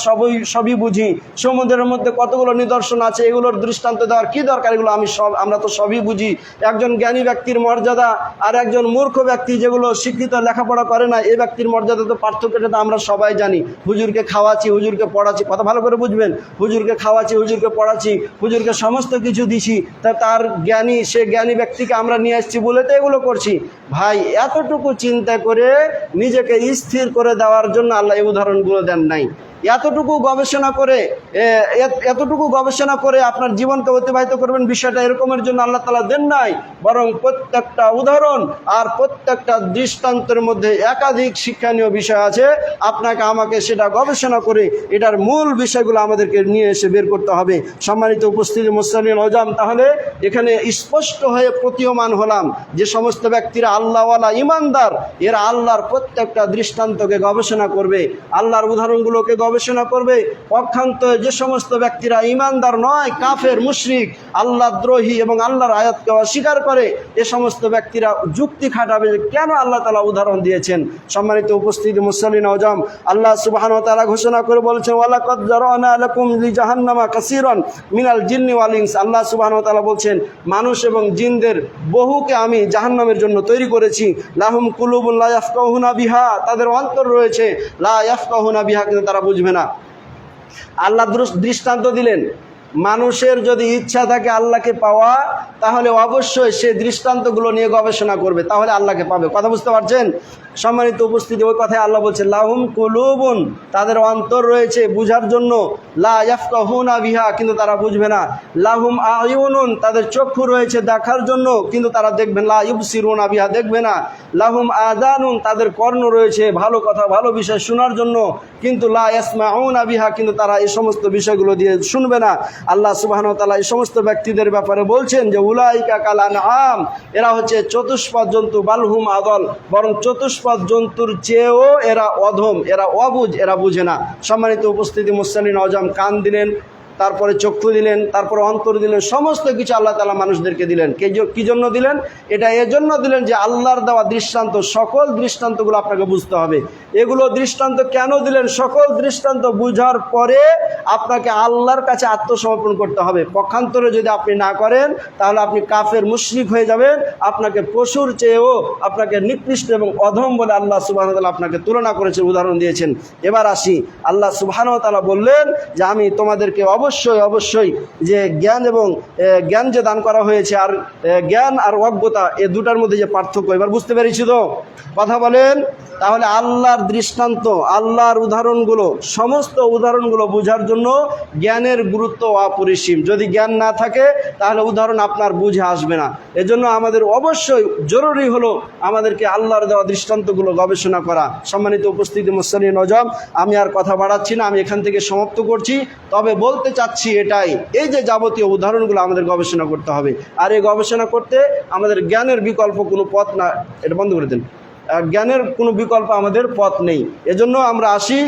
সবই বুঝি। সমুদ্রের মধ্যে কতগুলো নিদর্শন আছে, এগুলোর দৃষ্টান্ত দেওয়ার কি দরকার, এগুলো আমরা তো সবই বুঝি। একজন জ্ঞানী ব্যক্তির মর্যাদা আর একজন মূর্খ ব্যক্তি যেগুলো শিক্ষিত লেখাপড়া করে না, এই ব্যক্তির মর্যাদা তো পার্থক্যটা তো আমরা সবাই জানি। হুজুরকে খাওয়াচ্ছি, হুজুরকে পড়াচ্ছি, কথা ভালো করে বুঝবেন, হুজুরকে খাওয়াচ্ছি, হুজুরকে পড়াচ্ছি, হুজুরকে সমস্ত কিছু দিছি, তার জ্ঞানী, সে জ্ঞানী ব্যক্তিকে আমরা নিয়ে আসছি বলে তো এগুলো করছি। ভাই, এতটুকু চিন্তা করে নিজেকে স্থির করে দেওয়ার জন্য আল্লাহ এই উদাহরণগুলো দেন নাই। এতটুকু গবেষণা করে এতটুকু গবেষণা করে আপনার জীবনকে অতিবাহিত করবেন, বিষয়টা এরকমের জন্য আল্লাহ তাআলা দেন নাই, বরং প্রত্যেকটা উদাহরণ আর প্রত্যেকটা দৃষ্টান্তের মধ্যে একাধিক শিক্ষণীয় বিষয় আছে। আপনাকে আমাকে সেটা গবেষণা করে এটার মূল বিষয়গুলো আমাদেরকে নিয়ে এসে বের করতে হবে। সম্মানিত উপস্থিতি মুসলিম আজম, তাহলে এখানে স্পষ্ট হয়ে প্রতীয়মান হলাম যে সমস্ত ব্যক্তিরা আল্লাহওয়ালা ইমানদার, এরা আল্লাহর প্রত্যেকটা দৃষ্টান্তকে গবেষণা করবে, আল্লাহর উদাহরণগুলোকে গবেষণা করবে। পক্ষান্ত যে সমস্ত ব্যক্তিরা ইমানদার নয়, কাফের, মুশরিক, আল্লাহ দ্রোহী এবং আল্লাহর আয়াতকে অস্বীকার করে, এ সমস্ত ব্যক্তিরা যুক্তি খাটাবে যে কেন আল্লাহ তাআলা উদাহরণ দিয়েছেন। সম্মানিত উপস্থিতি মুসলিম আজম, আল্লাহ সুবহানাহু ওয়া তাআলা ঘোষণা করে বলেছেন, ওয়ালাকাদ জারানা লাকুম লিজাহান্নামা কাসীরান মিনাল জিন্নি ওয়াল ইনস। আল্লাহ সুবহানাহু ওয়া তাআলা বলছেন, মানুষ এবং জিনদের বহুকে আমি জাহান্নামের জন্য তৈরি করেছি। লাহুম কুলুবুন লা ইয়াফকাহুনা বিহা, তাদের অন্তর রয়েছে, লা ইয়াফকাহুনা বিহা, কিন্তু তারা বুঝবে না। আল্লাহ দৃষ্টান্ত দিলেন, মানুষের যদি ইচ্ছা থাকে আল্লাহকে পাওয়া, তাহলে অবশ্যই সে দৃষ্টান্তগুলো নিয়ে গবেষণা করবে, তাহলে আল্লাহকে পাবে। কথা বুঝতে পারছেন? সম্মানিত উপস্থিতি, ওই কথায় আল্লাহ বলছেন, লাহুম কুলুবুন, তাদের অন্তর রয়েছে বুঝার জন্য, লা ইয়াফকাহুনা বিহা, কিন্তু তারা বুঝবে না। লাহুম আয়ুনুন, তাদের চক্ষু রয়েছে দেখার জন্য, কিন্তু তারা দেখবেন, লা ইউবসিরুনা বিহা, দেখবে না। লাহুম আযানুন, তাদের কর্ণ রয়েছে ভালো কথা, ভালো বিষয় শোনার জন্য, কিন্তু লা ইয়াসমাউনা বিহা, কিন্তু তারা এই সমস্ত বিষয়গুলো দিয়ে শুনবে না। আল্লাহ সুবহানাহু ওয়া তাআলা এই সমস্ত ব্যক্তিদের ব্যাপারে বলছেন যে উলাইকা কাল আনআম, এরা হচ্ছে চতুষ্পদ জন্তু, বালহুম আদল, বরং চতুষ্পদ জন্তুর চেয়েও এরা অধম, এরা অবুঝ, এরা বুঝে না। সম্মানিত উপস্থিতি মুসলিম আজম, কান দিলেন, তারপরে চক্ষু দিলেন, তারপরে অন্তর দিলেন, সমস্ত কিছু আল্লাহ তাআলা মানুষদেরকে দিলেন। কি জন্য দিলেন? এটা এজন্য দিলেন যে আল্লাহর দেওয়া দৃষ্টান্ত, সকল দৃষ্টান্তগুলো আপনাকে বুঝতে হবে। এগুলো দৃষ্টান্ত কেন দিলেন? সকল দৃষ্টান্ত বুঝার পরে আপনাকে আল্লাহর কাছে আত্মসমর্পণ করতে হবে। পক্ষান্তরে যদি আপনি না করেন, তাহলে আপনি কাফের, মুশরিক হয়ে যাবেন। আপনাকে পশুর চেয়েও আপনাকে নিকৃষ্ট এবং অধম বলে আল্লাহ সুবহানাহু ওয়া তাআলা আপনাকে তুলনা করেছেন, উদাহরণ দিয়েছেন। এবার আসি, আল্লাহ সুবহানাহু ওয়া তাআলা বললেন যে আমি তোমাদেরকে অবশ্যই যে জ্ঞান এবং জ্ঞান যে দান করা হয়েছে, আর জ্ঞান আর অজ্ঞতা, এ দুটার মধ্যে যে পার্থক্য, এবার বুঝতে পেরেছি তো? কথা বলেন। তাহলে আল্লাহর দৃষ্টান্ত, আল্লাহর উদাহরণগুলো, সমস্ত উদাহরণগুলো বোঝার জন্য জ্ঞানের গুরুত্ব অপরিসীম। যদি জ্ঞান না থাকে, তাহলে উদাহরণ আপনার বুঝে আসবে না। এজন্য আমাদের অবশ্যই জরুরি হলো আমাদেরকে আল্লাহর দেওয়া দৃষ্টান্তগুলো গবেষণা করা। সম্মানিত উপস্থিতি মুসলিম আজম, আমি আর কথা বাড়াচ্ছি না, আমি এখান থেকে সমাপ্ত করছি। তবে বলতে চাচ্ছি এটাই, এই যে যাবতীয় উদাহরণগুলো আমাদের গবেষণা করতে হবে, আর এই গবেষণা করতে আমাদের জ্ঞানের বিকল্প কোনো পথ না, এটা বন্ধ করে দেন, জ্ঞানের কোনো বিকল্প আমাদের পথ নেই। এজন্য আমরা আসি